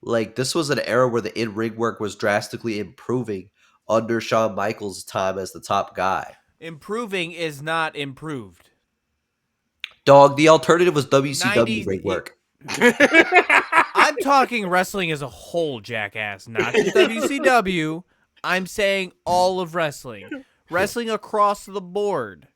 Like this was an era where the in-ring work was drastically improving under Shawn Michaels' time as the top guy. Improving is not improved. Dog, the alternative was WCW 90 ring work. I'm talking wrestling as a whole, jackass, not just WCW. I'm saying all of wrestling. Wrestling across the board.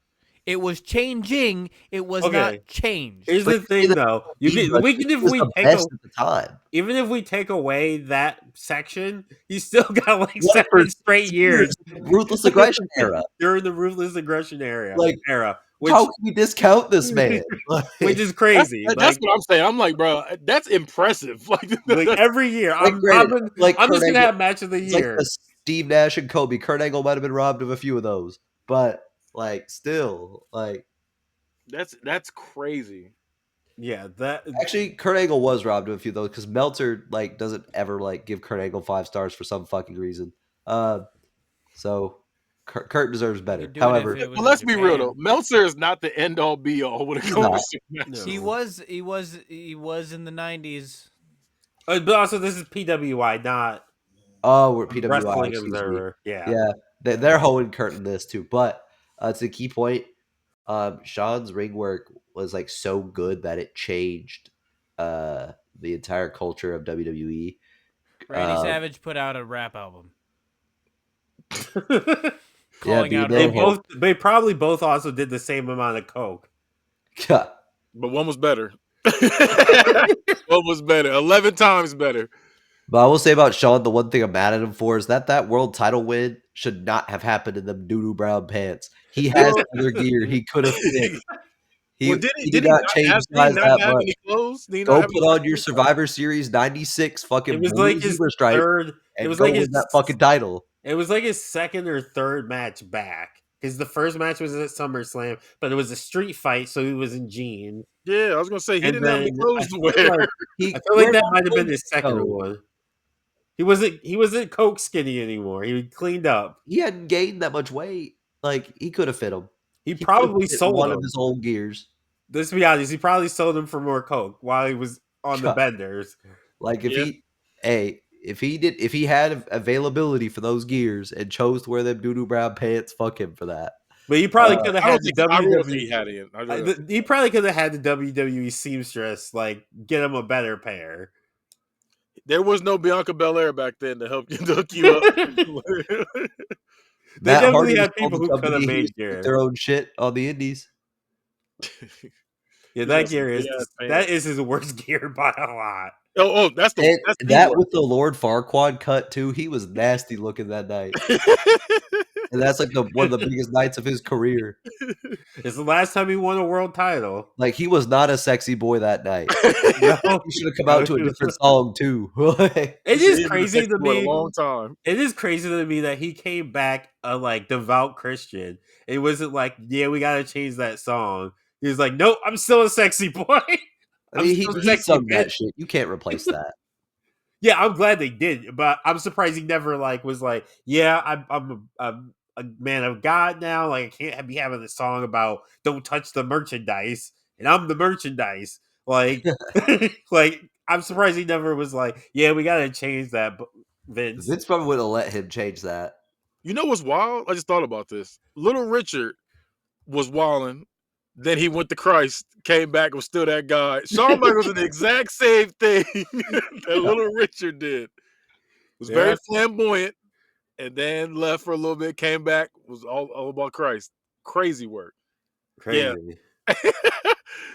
It was changing. It was not changed. Here's the thing, though. It was the best at the time. Even if we take away that section, you still got like What, for 7 straight years Ruthless aggression era. during the Ruthless Aggression era. Like, Which, how can we discount this man? which is crazy. That's what I'm saying. I'm like, bro, that's impressive. Like every year, I'm just Kurt gonna Angle- have Match of the It's like Year. the Steve Nash and Kobe. Kurt Angle might have been robbed of a few of those, but like still, like that's crazy. Yeah, that actually, Kurt Angle was robbed of a few of those because Meltzer like doesn't ever like give Kurt Angle 5 stars for some fucking reason. So Kurt deserves better. do it However, if it was But let's in be real Japan. though. Meltzer is not the end all be all when it He's comes not. to matches. He was in the 90s. but also this is PWI, not we're PWI. Wrestling excuse me. Observer. Yeah. Yeah, they're holding Kurt in this too. But it's a key point. Sean's ring work was like so good that it changed the entire culture of WWE. Randy Savage put out a rap album Yeah, calling out they Hogan. They probably both also did the same amount of coke. But one was better. One was better. 11 times better. But I will say about Sean, the one thing I'm mad at him for is that world title win should not have happened in them doo-doo brown pants. He has other gear he could have fixed. He did not change have size that much. any clothes? Did he Go not have put on your Survivor Series 96 fucking It was blue like his zebra stripe third. and It was go like win his that fucking title. It was like his second or third match back. His the first match was at SummerSlam, but it was a street fight, so he was in jeans. Yeah, I was gonna say he And didn't have any then clothes to wear. I feel like where that my might have been clothes his second go? one. He wasn't coke skinny anymore. He cleaned up. He hadn't gained that much weight. Like he could have fit them. He He could have probably fit sold one of them. his old gears. Let's be honest. He probably sold them for more coke while he was on the benders. Like if Yeah. if he had availability for those gears and chose to wear them doo-doo brown pants, fuck him for that. But he probably could have I had don't the think I really don't think WWE. he had it. I really don't think- He probably could have had the WWE seamstress like get him a better pair. There was no Bianca Belair back then to help you to hook you up. They Matt definitely Hardy had told people the who could have company he made used to gear. make their own shit on the indies. Yeah, He's that got some gear is big-ass that pants. is his worst gear by a lot. Oh, that's the And that's the that worst. with the Lord Farquaad cut too, he was nasty looking that night. And that's like one of the biggest nights of his career. It's the last time he won a world title. Like he was not a sexy boy that night. No, He should have come out to a different song too. it He's is been a crazy sexy to boy me. a long time. It is crazy to me that he came back a like devout Christian. It wasn't like, yeah, we gotta change that song. He was like, nope, I'm still a sexy boy. I mean, still a he sexy sung that bitch. shit. You can't replace that. Yeah, I'm glad they did, but I'm surprised he never like was like, yeah, I'm a man of God now. Like I can't be having a song about don't touch the merchandise, and I'm the merchandise. Like, like I'm surprised he never was like, yeah, we gotta change that, Vince. Vince probably wouldn't have let him change that. You know what's wild? I just thought about this. Little Richard was wilding. Then he went to Christ, came back, was still that guy. Shawn Michaels did the exact same thing that Little Richard did. Was very Yeah. flamboyant, and then left for a little bit, came back, was all about Christ. Crazy work. Crazy.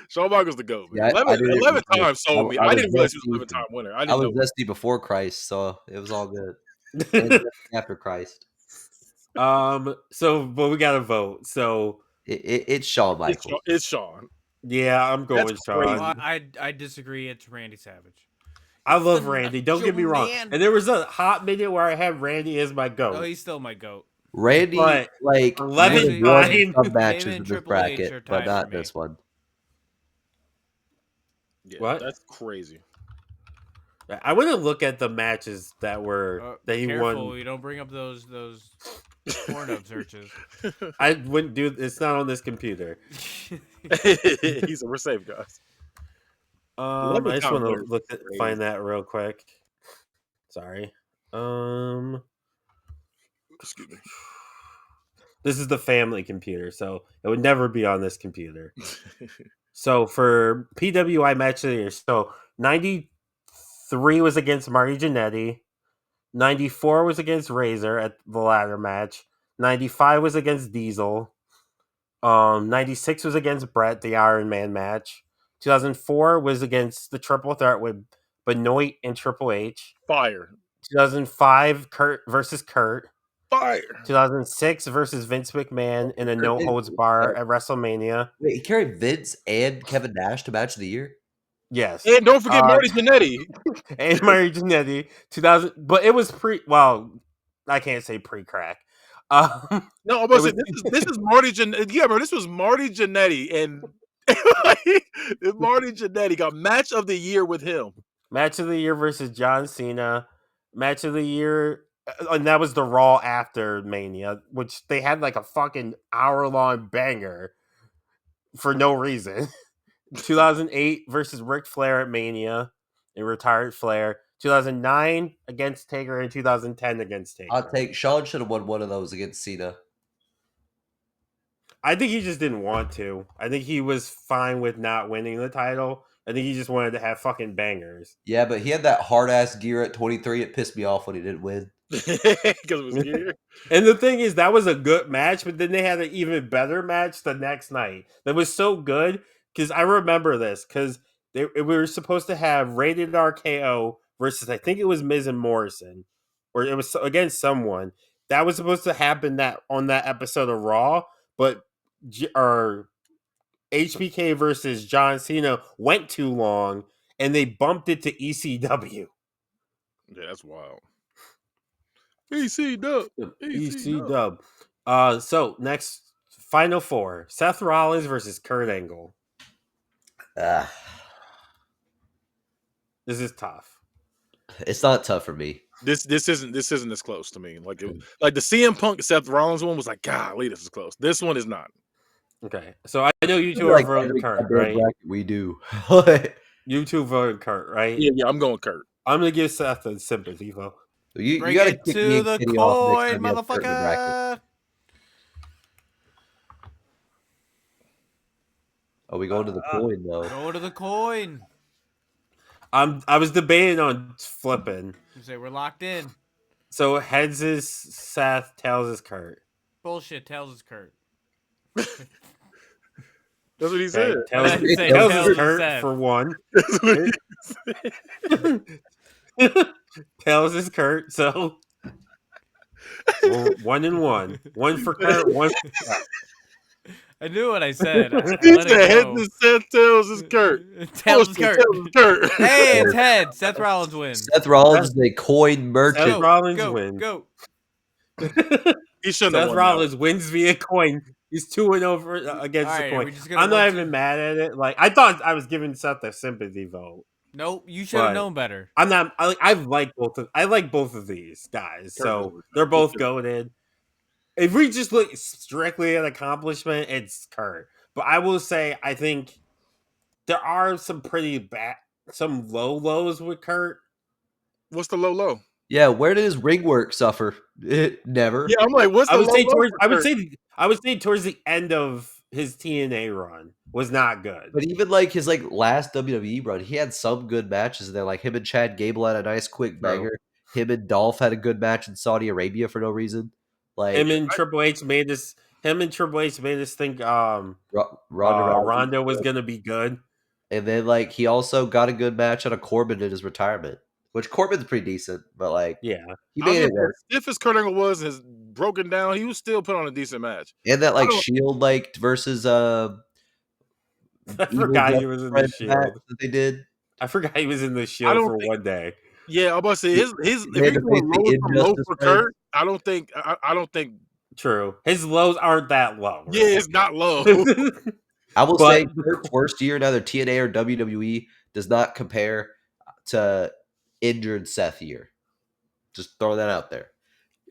Shawn Michaels the GOAT, man. Yeah, I didn't 11 realize- times sold me. I I was didn't realize he was zesty. 11-time winner. I I didn't was know. zesty before Christ, so it was all good. And zesty after Christ. So but we gotta vote. So It's Shawn Michaels. It's Shawn. yeah, I'm going That's Shawn. crazy. Well, I disagree. It's Randy Savage. I It's love the Randy. Don't get me Macho wrong. Man. And there was a hot minute where I had Randy as my goat. Oh, he's still my goat. Randy, But like 11 would have won times- some Him matches and in this Triple H are bracket, but tied for not me. this one. Yeah, What? That's crazy. I want to look at the matches that were that he Careful, won. you don't bring up those Pornhub searches. I wouldn't do. It's not on this computer. We're safe, guys. I 11 just times want to winner is look at, crazy. find that real quick. Sorry. Excuse me. This is the family computer, so it would never be on this computer. So for PWI match of the year, so 93 was against Marty Jannetty, 94 was against Razor at the ladder match, 95 was against Diesel, 96 was against Brett, the Iron Man match, 2004 was against the Triple Threat with Benoit and Triple H, Fire. 2005 Kurt versus Kurt, Fire. 2006 versus Vince McMahon in a no holds bar at WrestleMania. Wait, he carried Vince and Kevin Nash to match of the year? Yes. And don't forget Marty Jannetty. And Marty Jannetty, 2000, but it was I can't say pre-crack. No, I'm about to say this is Marty Jannetty. Yeah, bro, this was Marty Jannetty, and Marty Jannetty got match of the year with him. Match of the year versus John Cena. Match of the year, and that was the Raw after Mania, which they had like a fucking hour-long banger for no reason. 2008 versus Ric Flair at Mania and retired Flair. 2009 against Taker and 2010 against Taker. I'll take Shawn should have won one of those against Cena. I think he just didn't want to. I think he was fine with not winning the title. I think he just wanted to have fucking bangers. Yeah, but he had that hard ass gear at 23. It pissed me off when he didn't win. Because it was gear. And the thing is, that was a good match, but then they had an even better match the next night. That was so good because I remember this because we were supposed to have Rated RKO versus I think it was Miz and Morrison, or it was against someone that was supposed to happen that on that episode of Raw, but HBK versus John Cena went too long and they bumped it to ECW. Yeah, that's wild. EC dub. EC dub. So next, final four: Seth Rollins versus Kurt Angle. Ah, This is tough. it's not tough for me. This isn't as close to me. Like the CM Punk Seth Rollins one was like, golly, this is close. This one is not. Okay, so I know you two are Like voting every Kurt, goddamn right? bracket we do. You two voted Kurt, right? Yeah, I'm going Kurt. I'm gonna give Seth a sympathy vote. you Bring got to it kick me to and the Kitty off next coin, time you have Kurt in the bracket. motherfucker. Are we going to the coin though? Go to the coin. I was debating on flipping. You say we're locked in. So heads is Seth, tails is Kurt. Bullshit. Tails is Kurt. That's what he Okay, said. tails, I didn't say tails tails is is Kurt Seth. for one. That's what he Tails is Kurt, so we're 1-1. One for Kurt, one for Seth. I knew what I said. I He let said it heads go. is Seth, tails is Kurt. Tails is Bullshit, Kurt. tails is Kurt. Hey, it's head. Seth Rollins wins. Seth Rollins is a coin merchant. Seth Rollins go, wins. Go. He shouldn't have Seth won Rollins wins via coin. He's 2-0 against All the right, are coin. we just gonna I'm not vote even two? mad at it. Like I thought I was giving Seth a sympathy vote. Nope, you should have But- known better. I'm not. I like both of. I like both of these guys. Kurt So Angle. they're both goated. If we just look strictly at accomplishment, it's Kurt. But I will say, I think there are some pretty bad, some low lows with Kurt. What's the low? Yeah, where did his ring work suffer? Never. Yeah, I'm like, what's the I would low? say towards. for I would Kurt? say. I would say towards the end of his TNA run was not good. But even like his like last WWE run, he had some good matches. And then like him and Chad Gable had a nice quick banger. Him and Dolph had a good match in Saudi Arabia for no reason. Like Him and Triple H made this. Him and Triple H made us think. Ronda Rousey. Ronda was gonna be good. And then like he also got a good match out of Corbin in his retirement, which Corbin's pretty decent, but like Yeah, he I made was it work. as stiff as Kurt Angle was and has broken down, he was still put on a decent match. And that like don't- Shield like versus I Evil forgot Death he was in the Friends match Shield. that they did. I forgot he was in the Shield don't for think- one day. Yeah, I'm about to say his if They had you're to face going the low from low Injustice for friends. Kurt, I don't think True, his lows aren't that low. yeah, it's not low. I will But- say Kurt's worst year in either TNA or WWE does not compare to injured Seth year. Just throwing that out there.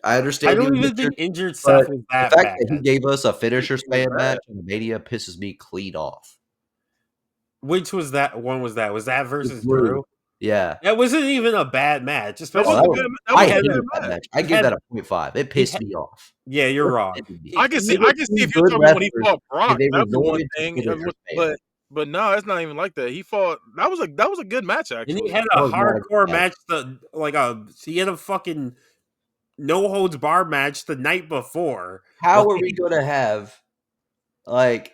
I understand. I he don't was even injured, think injured but Seth was the that fact bad. that he gave us a finisher He was span bad. match on Mania pisses me clean off. Which was that one? Was that versus Drew. Drew? Yeah. That wasn't even a bad match. That Especially was that a was- good. That I was a hated good that match. match. I He give had- that a 0.5. It pissed had- me off. yeah, you're wrong. I can see. Even I can see if two you're good talking about when he wrestlers, fought Brock. they That's the one resorted to thing. finisher span. But no, it's not even like that. He fought. That was a good match And actually. he had That a was not a good hardcore match. match. He had a fucking no holds bar match the night before. How Like, are we going to have, like,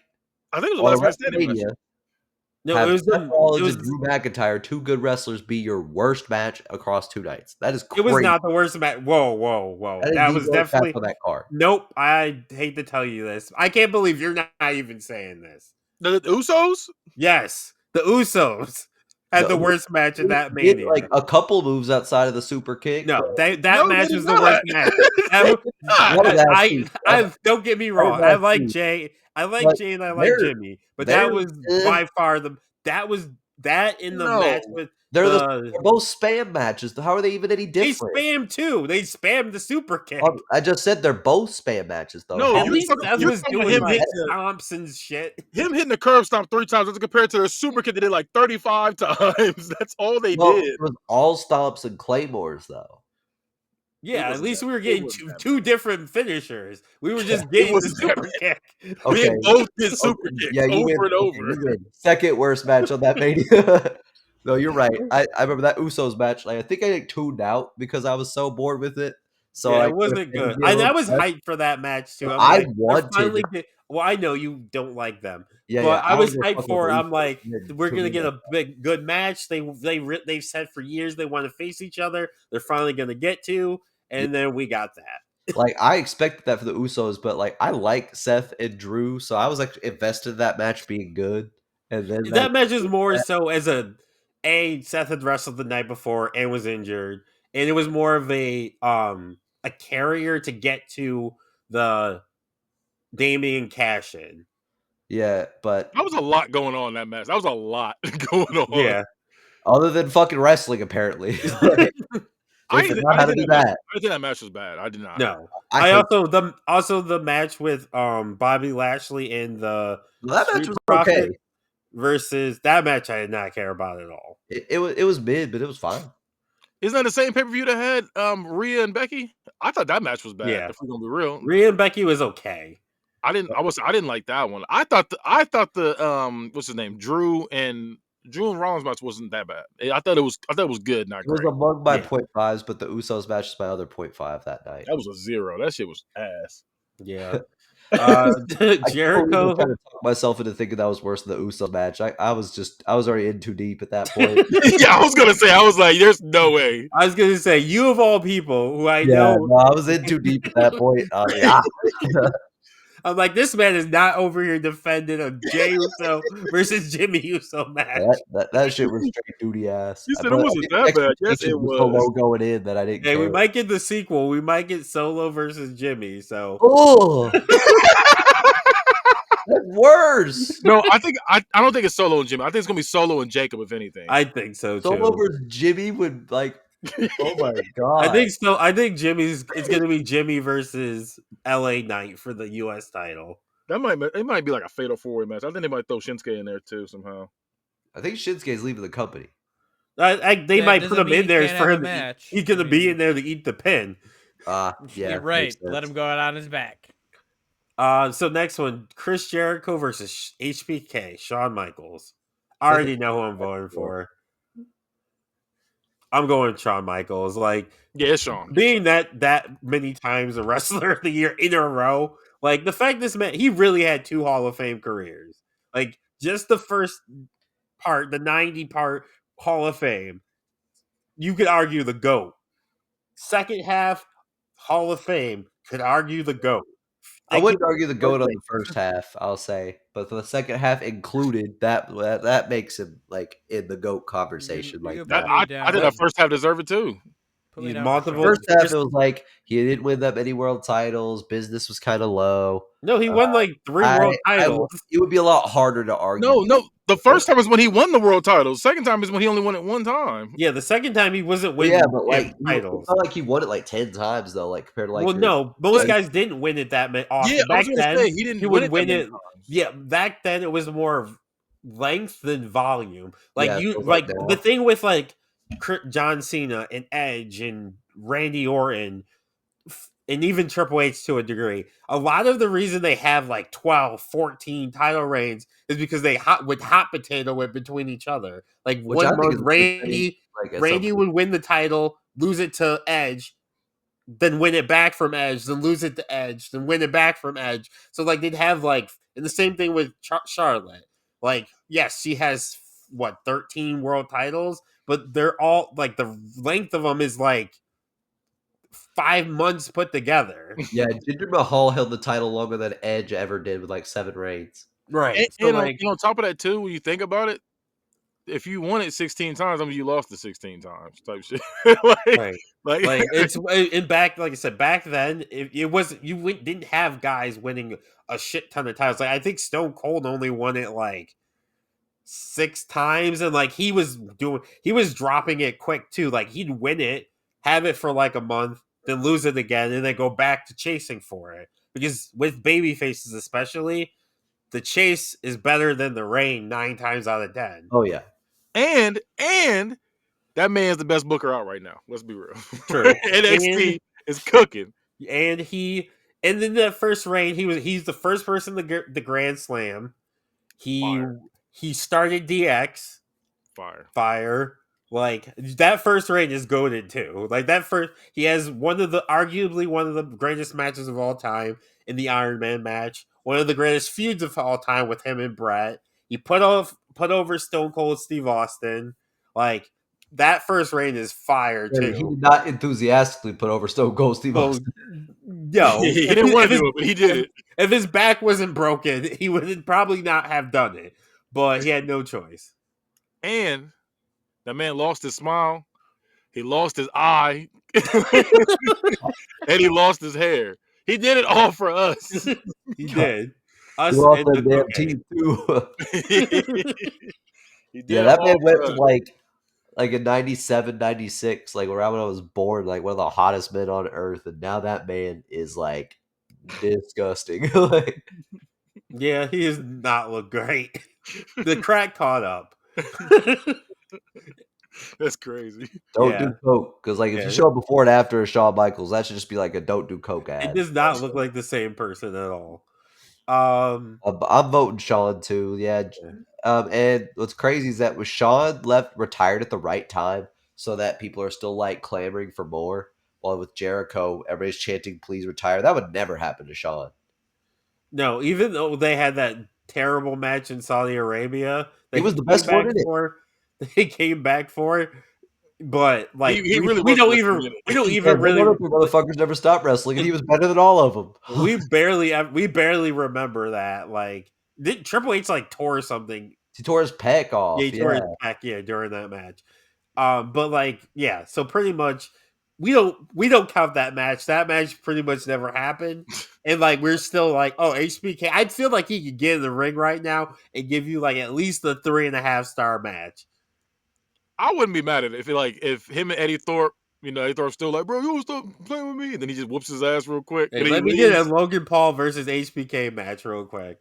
I think it was on the a last man standing match. WrestleMania, No, have it was Seth the, Rollins it was and Drew McIntyre, two good wrestlers, be your worst match across 2 nights? That is it crazy. was not the worst match. Whoa. That is That the was worst match definitely on that card. nope. I hate to tell you this. I can't believe you're not even saying this. The Usos. Yes, the Usos had the The worst match of that They did, Mania. like a couple moves outside of the super kick. No, but that No, match they was did the worst not. match. That was- What did that see? don't get me wrong. did I that like see? Jay. I like But Jay and I like they're- Jimmy. But that they're- was by far that in the No. match with they're the both spam matches. How are they even any they different? spammed too. They spammed the super kick. I just said they're both spam matches, though. No, How At you're least talking- Seth you're was talking about doing him like hitting- Thompson's shit. Him hitting the curb stomp 3 times as compared to the super kick they did like 35 times. That's all they well, did. it was all stomps and claymores, though. Yeah, was at least that- we were it getting was that two different finishers. We were just getting the wasn't that super kick. Okay. They both did super Okay, kicks yeah, you over win. and Okay, over. you win. Second worst match on that Mania. No, you're right. I remember that Usos match. Like, I think I tuned out because I was so bored with it. So Yeah, I it wasn't good. be a little I was upset. hyped for that match too. I'm I like, they're wanted- finally well, I know you don't like them, Yeah, but yeah. I was don't give a hyped fuck for it. what I'm Usos like, did we're to gonna me. get a big good match. They've said for years they want to face each other. They're finally gonna get to, and then we got that. Like, I expected that for the Usos, but like I like Seth and Drew, so I was like invested in that match being good. And then That match is more so as Seth had wrestled the night before and was injured, and it was more of a carrier to get to the Damian Cashin. Yeah, but That was a lot going on in that match. That was a lot going on. Yeah. other than fucking wrestling, apparently, like, they forgot how to do that. I didn't think that match was bad. I did not. No. I I hate also the match with Bobby Lashley and the that match Street was Profit okay. versus that match I did not care about at all. It was mid, but it was fine. Isn't that the same pay per view that had Rhea and Becky? I thought that match was bad. Yeah. If we're gonna be real, Rhea and Becky was okay. I didn't like that one. I thought the what's his name, Drew and Rollins match wasn't that bad. I thought it was good, not It was great. among my Yeah. 0.5s, but the Usos match is my other 0.5 that night. That was a 0. That shit was ass. Yeah. I Jericho. trying to talk myself into thinking that was worse than the Usos match. I was already in too deep at that point. Yeah, I was gonna say, I was like, there's no way. I was gonna say, you of all people who I know, No, I was in too deep at that point. I'm like, this man is not over here defending a Jey Uso versus Jimmy Uso match. That shit was straight duty ass. You said But it wasn't that bad. Yes, it was so was. low going in that I didn't Hey, care. we might get the sequel. We might get Solo versus Jimmy. So, Oh, that's worse. No, I don't think it's Solo and Jimmy. I think it's gonna be Solo and Jacob, if anything. I think so too. Solo versus Jimmy would like. Oh my god! I think so. I think it's gonna be Jimmy versus LA Knight for the U.S. title. It might be like a fatal 4-way match. I think they might throw Shinsuke in there too somehow. I think Shinsuke's leaving the company. They That might put doesn't him mean in he there can't for have a him. match. He's gonna be in there to eat the pin. Yeah, You're right. Let him go out on his back. So next one, Chris Jericho versus HBK, Shawn Michaels. I already know who I'm voting for. I'm going Shawn Michaels. Like, Yeah, it's Shawn. being that many times a wrestler of the year in a row, like the fact this man, he really had 2 Hall of Fame careers. Like, just the first part, the 90 part Hall of Fame, you could argue the GOAT. Second half Hall of Fame, could argue the GOAT. I wouldn't argue the goat on the first half, I'll say, but for the second half included, that makes him like in the goat conversation You like can that. put me I down. think that first half deserved it too. Put me He's down for multiple- Shawn. First half, it was like he didn't win that many world titles. Business was kind of low. No, he won like 3 world titles. It would be a lot harder to argue. No. The first time is when he won the world title. Second time is when he only won it one time. Yeah, the second time he wasn't Well, winning yeah, but like titles. it's not like he won it like 10 times though. Like compared to like Well, no, most guys didn't win it that often. Yeah, I Back was gonna then, say he didn't he win would it win that many it. times. Yeah, back then it was more of length than volume. Like Yeah, you, so like now. the thing with like John Cena and Edge and Randy Orton, and even Triple H to a degree. A lot of the reason they have like 12, 14 title reigns is because they would hot potato it between each other. Like Which I one think month, is pretty, like, at some Randy point. would win the title, lose it to Edge, then win it back from Edge, then lose it to Edge, then win it back from Edge. So like they'd have like, and the same thing with Charlotte. Like, yes, she has 13 world titles, but they're all like the length of them is like 5 months put together. Yeah, Jinder Mahal held the title longer than Edge ever did with like 7 reigns. Right. And on top of that too, when you think about it, if you won it 16 times, I mean you lost it 16 times type shit. Right. Like it's in back, like I said, back then it was didn't have guys winning a shit ton of titles. Like I think Stone Cold only won it like 6 times, and like he was dropping it quick too. Like he'd win it, have it for like a month, then lose it again, and then go back to chasing for it. Because with baby faces especially, the chase is better than the reign 9 times out of 10. Oh yeah. And that man's the best booker out right now. Let's be real. True. NXT is cooking. And in that first reign, he's the first person to get the Grand Slam. He started DX. Fire. Like that first reign is goated too. Like that first, he has arguably one of the greatest matches of all time in the Iron Man match. One of the greatest feuds of all time with him and Brett. He put over Stone Cold Steve Austin. Like that first reign is fire too. He did not enthusiastically put over Stone Cold Steve Austin. No, he didn't want to do it, but he did it. If his back wasn't broken, he would probably not have done it. But he had no choice. And that man lost his smile. He lost his eye. And he lost his hair. He did it all for us. He did. He Us lost and that the damn okay. team too. He did Yeah, it that man all went for from us. like in 97, 96, like around when I was born, like one of the hottest men on earth, and now that man is like disgusting. Like, Yeah, he does not look great. The crack caught up. That's crazy. don't Yeah, do coke because like if you yeah. show up before and after Shawn Michaels, that should just be like a don't do coke It ad. does not look like the same person at all. Um, I'm voting Shawn too. Yeah. And what's crazy is that with Shawn left retired at the right time, so that people are still like clamoring for more. While with Jericho, everybody's chanting, "Please retire." That would never happen to Shawn. no, even though they had that terrible match in Saudi Arabia He that was he the came best one back in it. for, they came back for. But like He really we was the don't best even man we in don't it. Yeah, even them really other two motherfuckers never stopped wrestling, and he was better than all of them. we barely remember that. Like did Triple H like tore something? He tore his pec Yeah, off. he tore Yeah, his back, yeah, during that match. But like, yeah, so pretty much we don't count that match. That match pretty much never happened. And like we're still like, oh, HBK. I'd feel like he could get in the ring right now and give you like at least a 3.5 star match. I wouldn't be mad at it if him and Eddie Thorpe, Eddie Thorpe's still like, bro, you want to stop playing with me, and then he just whoops his ass real quick, Hey, and he let me get a leaves. Logan Paul versus HBK match real quick.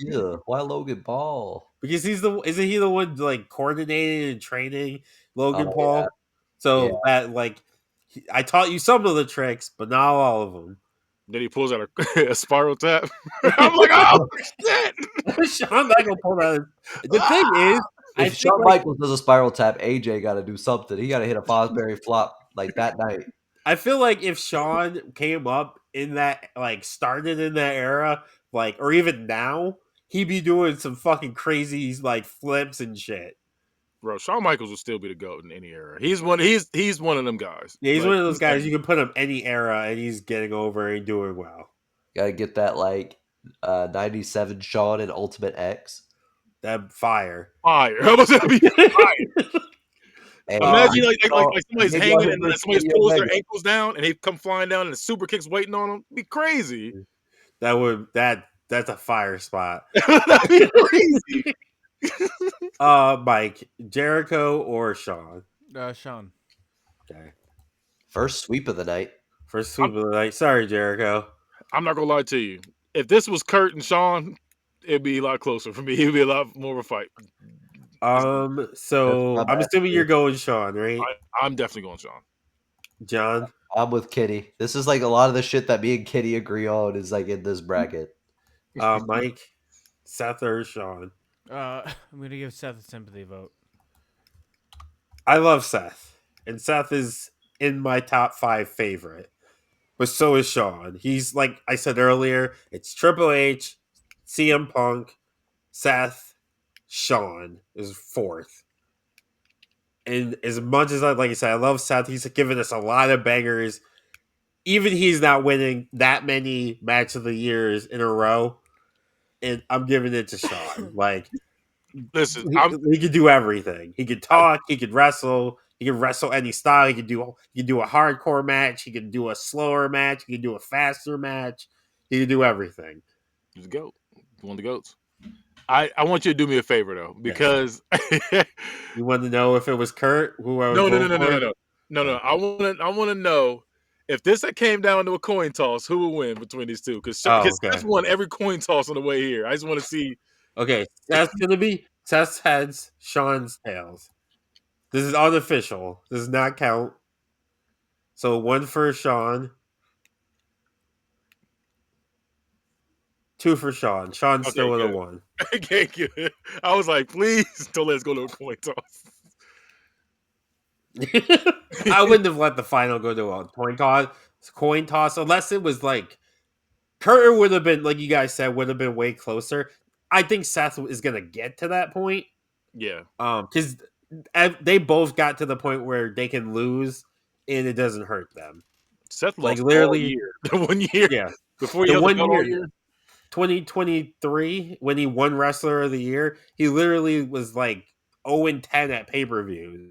yeah. Why Logan Paul? Because isn't he the one like coordinating and training Logan Oh yeah, Paul? yeah. So that like I taught you some of the tricks, but not all of them. Then he pulls out a spiral tap. I'm like, oh shit! Shawn Michael pulled out. The thing is, I If think Shawn like Michaels does a spiral tap, AJ got to do something. He got to hit a Fosbury flop like that night. I feel like if Shawn came up in that like started in that era, like or even now, he'd be doing some fucking crazy like flips and shit. Bro, Shawn Michaels will still be the goat in any era. He's one of them guys. Yeah, he's Like one of those he's guys you can put him any era and he's getting over and doing well. Got to get that like 97 Shawn and Ultimate X. That fire. fire. How about that be fire? And Imagine saw, like somebody's maybe I'll hanging hit and versus somebody Kenny pulls their Omega. ankles down and they come flying down and the super kicks waiting on them. It'd be crazy. That's a fire spot. That'd be crazy. Mike, Jericho or Shawn? Sean. Okay. First sweep of the night. First sweep of the night. Sorry, Jericho. I'm not gonna lie to you. If this was Kurt and Shawn, it'd be a lot closer for me. It'd be a lot more of a fight. That's So my I'm bad. assuming you're going Shawn, right? I'm definitely going Shawn. John? I'm with Kitty. This is like a lot of the shit that me and Kitty agree on is like in this bracket. Mike, Seth or Shawn? I'm gonna give Seth a sympathy vote. I love Seth, and Seth is in my top 5 favorite, but so is Shawn. He's like I said earlier, it's Triple H, CM Punk, Seth, Shawn is fourth. And as much as like I said, I love Seth. He's given us a lot of bangers. Even he's not winning that many match of the years in a row, and I'm giving it to Shawn. Like Listen, he could do everything. He could talk. He could wrestle. He could wrestle any style. He could do a hardcore match. He could do a slower match. He could do a faster match. He could do everything. he's a goat. One of the goats. I want you to do me a favor though, Yes. because You want to know if it was Kurt who I was no, no, no, voting no, no, no, for? no, no, no. I want to know if this came down to a coin toss, who would win between these two? Because Oh, okay. Seth won every coin toss on the way here. I just want to see. Okay. That's gonna be Seth's heads, Sean's tails. This is unofficial. This does not count. So one for Sean, two for Sean. Sean's Okay, still with a good. one. Okay, good. I was like, please don't let's go to a coin toss. I wouldn't have let the final go to a coin toss unless it was like Kurt would have been like you guys said would have been way closer. I think Seth is gonna get to that point. Yeah, Because they both got to the point where they can lose and it doesn't hurt them. Seth Like lost all literally, year. The 1 year yeah. before he The held the one belt all year, year. 2023, when he won Wrestler of the Year, he literally was like 0-10 at pay-per-views.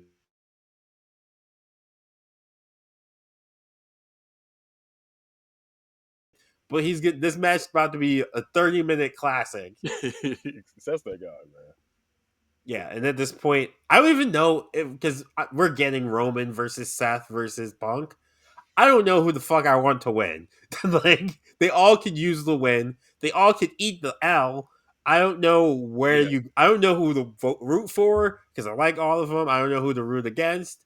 but he's get this match is about to be a 30-minute classic. That's that guy, man. Yeah, and at this point, I don't even know because we're getting Roman versus Seth versus Punk. I don't know who the fuck I want to win. Like they all could use the win. They all could eat the L. I don't know where Yeah. you. I don't know who to root for because I like all of them. I don't know who to root against.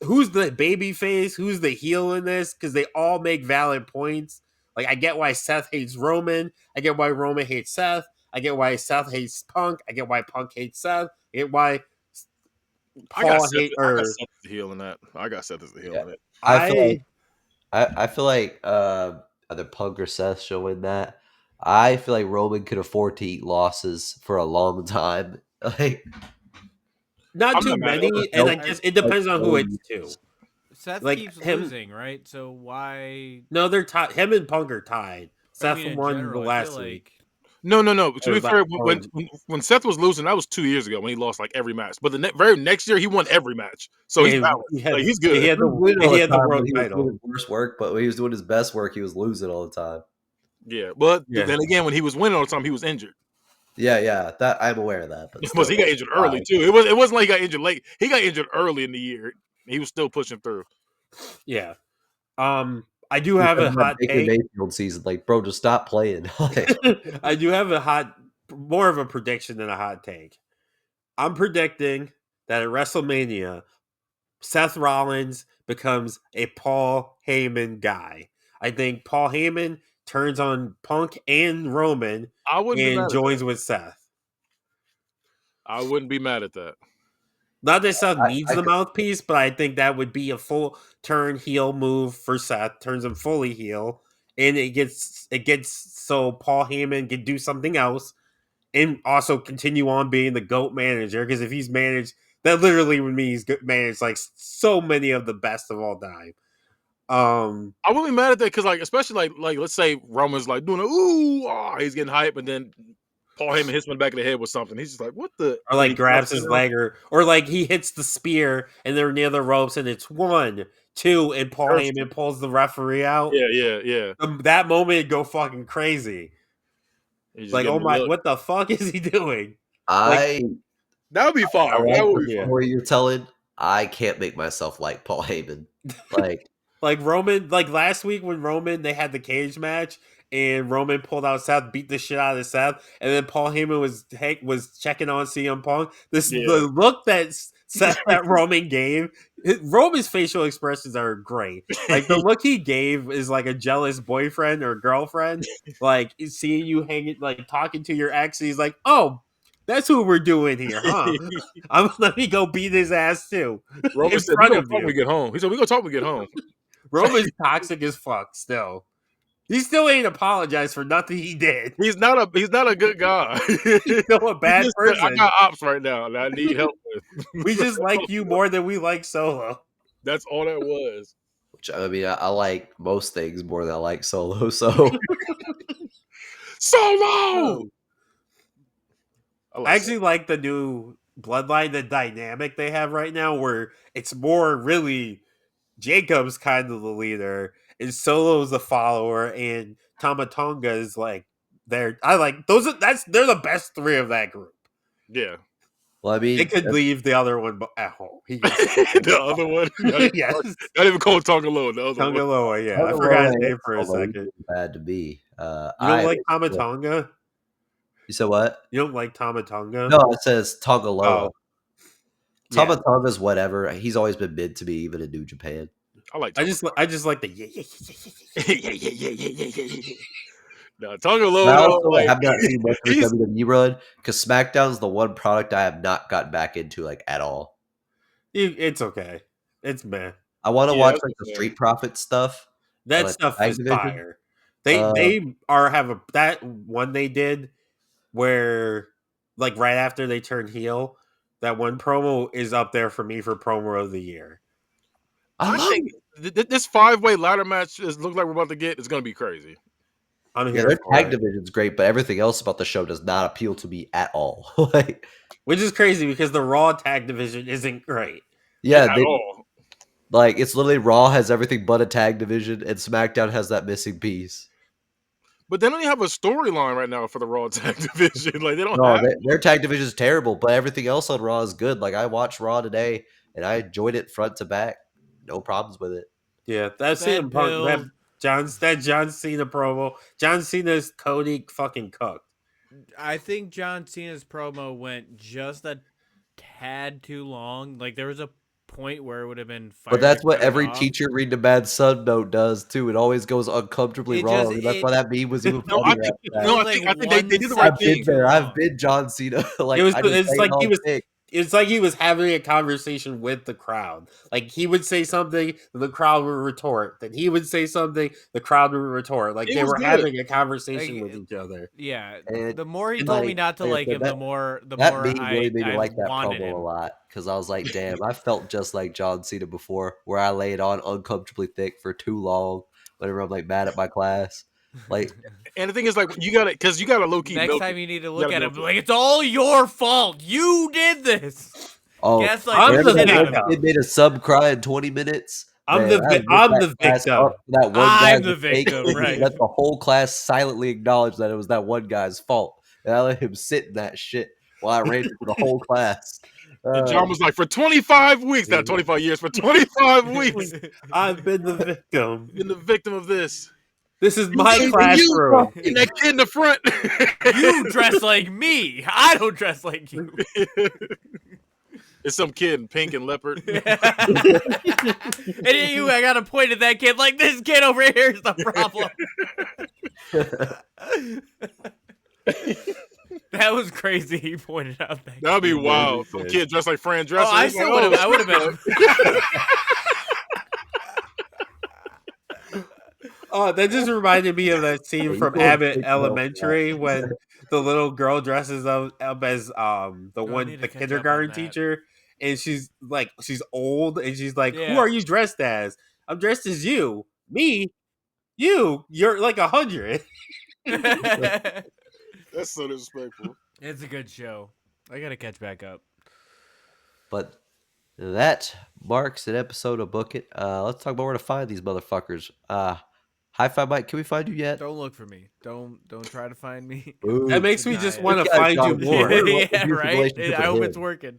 Who's the baby face? Who's the heel in this? Because they all make valid points. Like I get why Seth hates Roman. I get why Roman hates Seth. I get why Seth hates Punk. I get why Punk hates Seth. I get why Paul hates I got or Seth as the heel in that. I got Seth as the heel Yeah. in it. I feel like I I feel like either Punk or Seth should win that. I feel like Roman could afford to eat losses for a long time. Like not I'm too not mad at many, and no, I guess it depends on who it's to. Seth Like keeps him, losing, right? So why? no, they're tied. Him and Punk are tied. I Seth mean, in won the general, I feel last week. like No. To Or be fair, or- when Seth was losing, that was 2 years ago when he lost like every match. But the very next year, he won every match, so he's yeah, balanced. he had Like he's yeah, good. he had he was winning all he the had the time world when he was doing title. his worst work, but when he was doing his best work, he was losing all the time. Yeah, but Yeah. then again, when he was winning all the time, he was injured. Yeah, that I'm aware of that, but Because still, he got injured early why? too. It wasn't like he got injured late. He got injured early in the year. He was still pushing through. Yeah. I do He have a doesn't have hot Baker take. Mayfield season. Like, bro, just stop playing. Like, I do have more of a prediction than a hot take. I'm predicting that at WrestleMania, Seth Rollins becomes a Paul Heyman guy. I think Paul Heyman turns on Punk and Roman I wouldn't be and mad at that. joins with Seth. I wouldn't be mad at that. Not that Seth needs I the could, mouthpiece, but I think that would be a full turn heel move for Seth. Turns him fully heel, and it gets so Paul Heyman can do something else, and also continue on being the GOAT manager. Because if he's managed, that literally would mean he's managed like so many of the best of all time. I wouldn't be mad at that because, like, especially like let's say Roman's like doing a ooh, he's getting hype, and then Paul Heyman hits him in the back of the head with something. He's just like, what the? Or And like he grabs bounces his around. leg, or like he hits the spear and they're near the ropes and it's 1, 2, and Paul Hurts. Heyman pulls the referee out. Yeah. That moment it'd go fucking crazy. He's just Like, getting oh the my, look. what the fuck is he doing? Like, I That would be I fire. That like would the be yeah. fire. story you're telling. I can't make myself like Paul Heyman. Like, Like Roman, like last week when Roman they had the cage match and Roman pulled out Seth, beat the shit out of Seth, and then Paul Heyman was checking on CM Punk. Yeah. The look that Roman gave, Roman's facial expressions are great. Like the look he gave is like a jealous boyfriend or girlfriend, like seeing you hanging, like talking to your ex. He's like, oh. That's who we're doing here, huh? Let me go beat his ass too Roman in said, "We front gonna of talk when you. we get home." He said, "We gonna talk when we get home." Roman's toxic as fuck still. He still ain't apologized for nothing he did. He's not a good guy. He's still a He bad just said, "I person. got ops right now that I need help with." We just like you more than we like Solo. That's all that was. which I mean, I like most things more than I like Solo. So Solo. I I like actually like the new Bloodline, the dynamic they have right now, where it's more really Jacob's kind of the leader, and Solo's the follower, and Tamatonga is like they're I like those. They're the best three of that group. yeah. well, I They mean, could leave the other one at home. He can The other one, yes, not even called Tonga. The other one. Tongaloa. Yeah, I forgot Tongaloa his and name for a Solo second. isn't bad to me. You don't I like Tamatonga? you said what? You don't like Tamatonga? No, it says Tongaloa. Oh, yeah. Tamatonga's whatever. He's always been mid to me, even in New Japan. I like I Tonga. just like the Yeah. No, Tonga But I though, also like have not seen much of his he's WWE run because SmackDown's the one product I have not gotten back into like at all. It's okay. It's meh. I want to yeah, watch that's like what the I'm saying. Street Profit stuff on That like stuff tag is division. fire. Uh, They are have a that one they did where like right after they turned heel. That one promo is up there for me for promo of the year. I I love think this 5-way ladder match looks like we're about to get is gonna be crazy. I'm yeah, here their for tag it. division's great, but everything else about the show does not appeal to me at all. Like, Which is crazy because the Raw tag division isn't great. yeah, At they all. like it's literally Raw has everything but a tag division, and SmackDown has that missing piece. But they don't even have a storyline right now for the Raw Tag Division. Like they don't No, have. their tag division is terrible, but everything else on Raw is good. Like I watched Raw today, and I enjoyed it front to back. No problems with it. Yeah, that Red CM Punk, Pill. that John Cena promo. John Cena's Cody fucking cooked. I think John Cena's promo went just a tad too long. Like there was a point where it would have been But fire to that's what cut it every off. teacher reading a bad son note does too. It always goes uncomfortably It just wrong. And that's why it that meme was even No, I funnier think after it that. no, was I think like I think they one did the right I've second been thing. too there. I've long. been John Cena. Like It was I just it's say it like he all was thick. it's like he was having a conversation with the crowd. Like he would say something, the crowd would retort. Then he would say something, the crowd would retort. Like It they was were good. having a conversation with Like each other. yeah, And the more he and told me not to like I like said, him, that the that more meme really made me I like that wanted promo a him. lot because I was like, damn, I felt just like John Cena before, where I laid on uncomfortably thick for too long whenever I'm like mad at my class. Like, And the thing is, like, you gotta low key Next milk time it. you need to You look gotta at milk him it. like it's all your fault. You did this. oh, Gaslight the I'm whenever the shit that out one of him. kid victim. made a sub cry in 20 minutes, man, I lit I'm that the class victim. up for that one I'm guy's the mistake victim, and right? let the whole class silently acknowledge that it was that one guy's fault. And I let him sit in that shit while I ran it for the whole class. And Uh, John was like, for 25 weeks, not 25 years, for 25 weeks, I've been the victim. you've been the victim of this. This is You, my and you, classroom. and that kid in the front. You dress like me. I don't dress like you. It's some kid in pink and leopard. And you, I gotta point at that kid like this kid over here is the problem. That was crazy. He pointed out that. That'd be He wild. really Some did. kid dressed like Fran Oh, Dresser. I It's like, still would have. oh, I would have been. Oh, that just reminded me of that scene you from go Abbott big bro for Elementary that. when the little girl dresses up as I need to the catch up on kindergarten that. teacher, and she's old, and she's like, "Who Yeah. are you dressed as?" "I'm dressed as you." "Me? You're like 100." It's that's so disrespectful. a good show. I gotta catch back up. But that marks an episode of Book It. Let's talk about where to find these motherfuckers. Hi Fi Mike, can we find you yet? Don't look for me. Don't try to find me. That Ooh, makes me Deny just it. want to this guy's find you John Cena. more. What Yeah, abusive right. relationship I with hope him? it's working.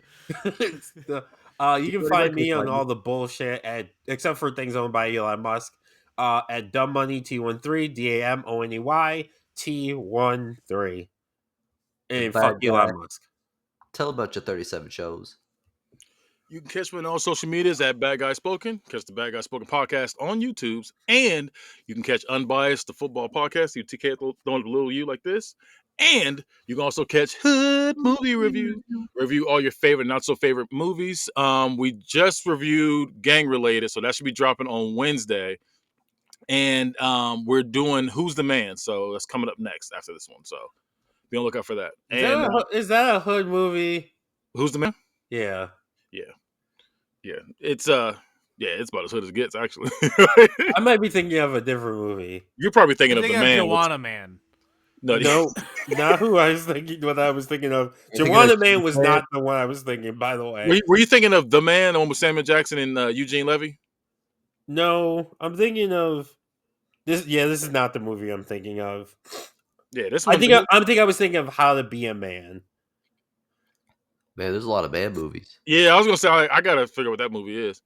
You can find me on all the bullshit at except for things owned by Elon Musk at Dumb Money T13 DAMONEY T13 and fuck Bad guy. Elon Musk. Tell about your 37 shows. You can catch me on all social medias at Bad Guy Spoken. Catch the Bad Guy Spoken podcast on YouTube's, and you can catch Unbiased, the football podcast. You TK throwing a little you like this, and you can also catch Hood Movie Review. Review all your favorite, not so favorite movies. We just reviewed Gang Related, so that should be dropping on Wednesday, and we're doing Who's the Man, so that's coming up next after this one. So be on the lookout for that. And Is that a hood movie? Who's the Man? Yeah. Yeah, it's it's about as hood as it gets, actually. I might be thinking of a different movie. You're probably thinking You of think the of man. Joanna Man. No, No, not who I was thinking. What I was thinking of. You thinking Joanna of Man was Superman? not the one I was thinking. By the way, were you thinking of the man, the one with Samuel Jackson and Eugene Levy? no, I'm thinking of this. Yeah, this is not the movie I'm thinking of. Yeah, this I one. think I was thinking of How to Be a Man. Man, there's a lot of man movies. Yeah, I was gonna say I gotta figure out what that movie is.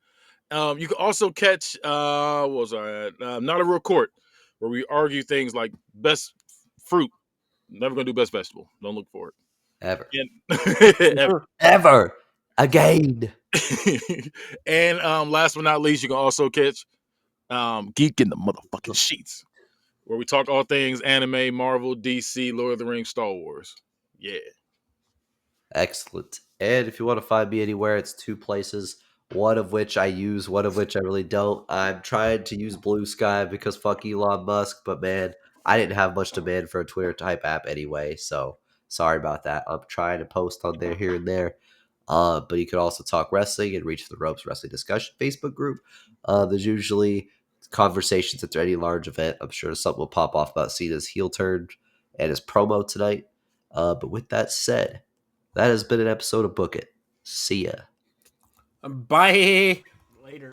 You can also catch what was I at? Not a Real Court, where we argue things like best fruit. Never gonna do best vegetable. Don't look for Ever. it. Ever. Again. And last but not least, you can also catch Geek in the Motherfucking Sheets, where we talk all things anime, Marvel, DC, Lord of the Rings, Star Wars. Yeah. Excellent. And if you want to find me anywhere, it's two places. One of which I use, one of which I really don't. I'm trying to use Blue Sky because fuck Elon Musk, but man, I didn't have much demand for a Twitter type app anyway, so sorry about that. I'm trying to post on there here and there. But you can also talk wrestling and Reach for the Ropes Wrestling Discussion Facebook group. There's usually conversations at any large event. I'm sure something will pop off about Cena's heel turn and his promo tonight. But with that said, that has been an episode of Book It. See ya. Bye. Later.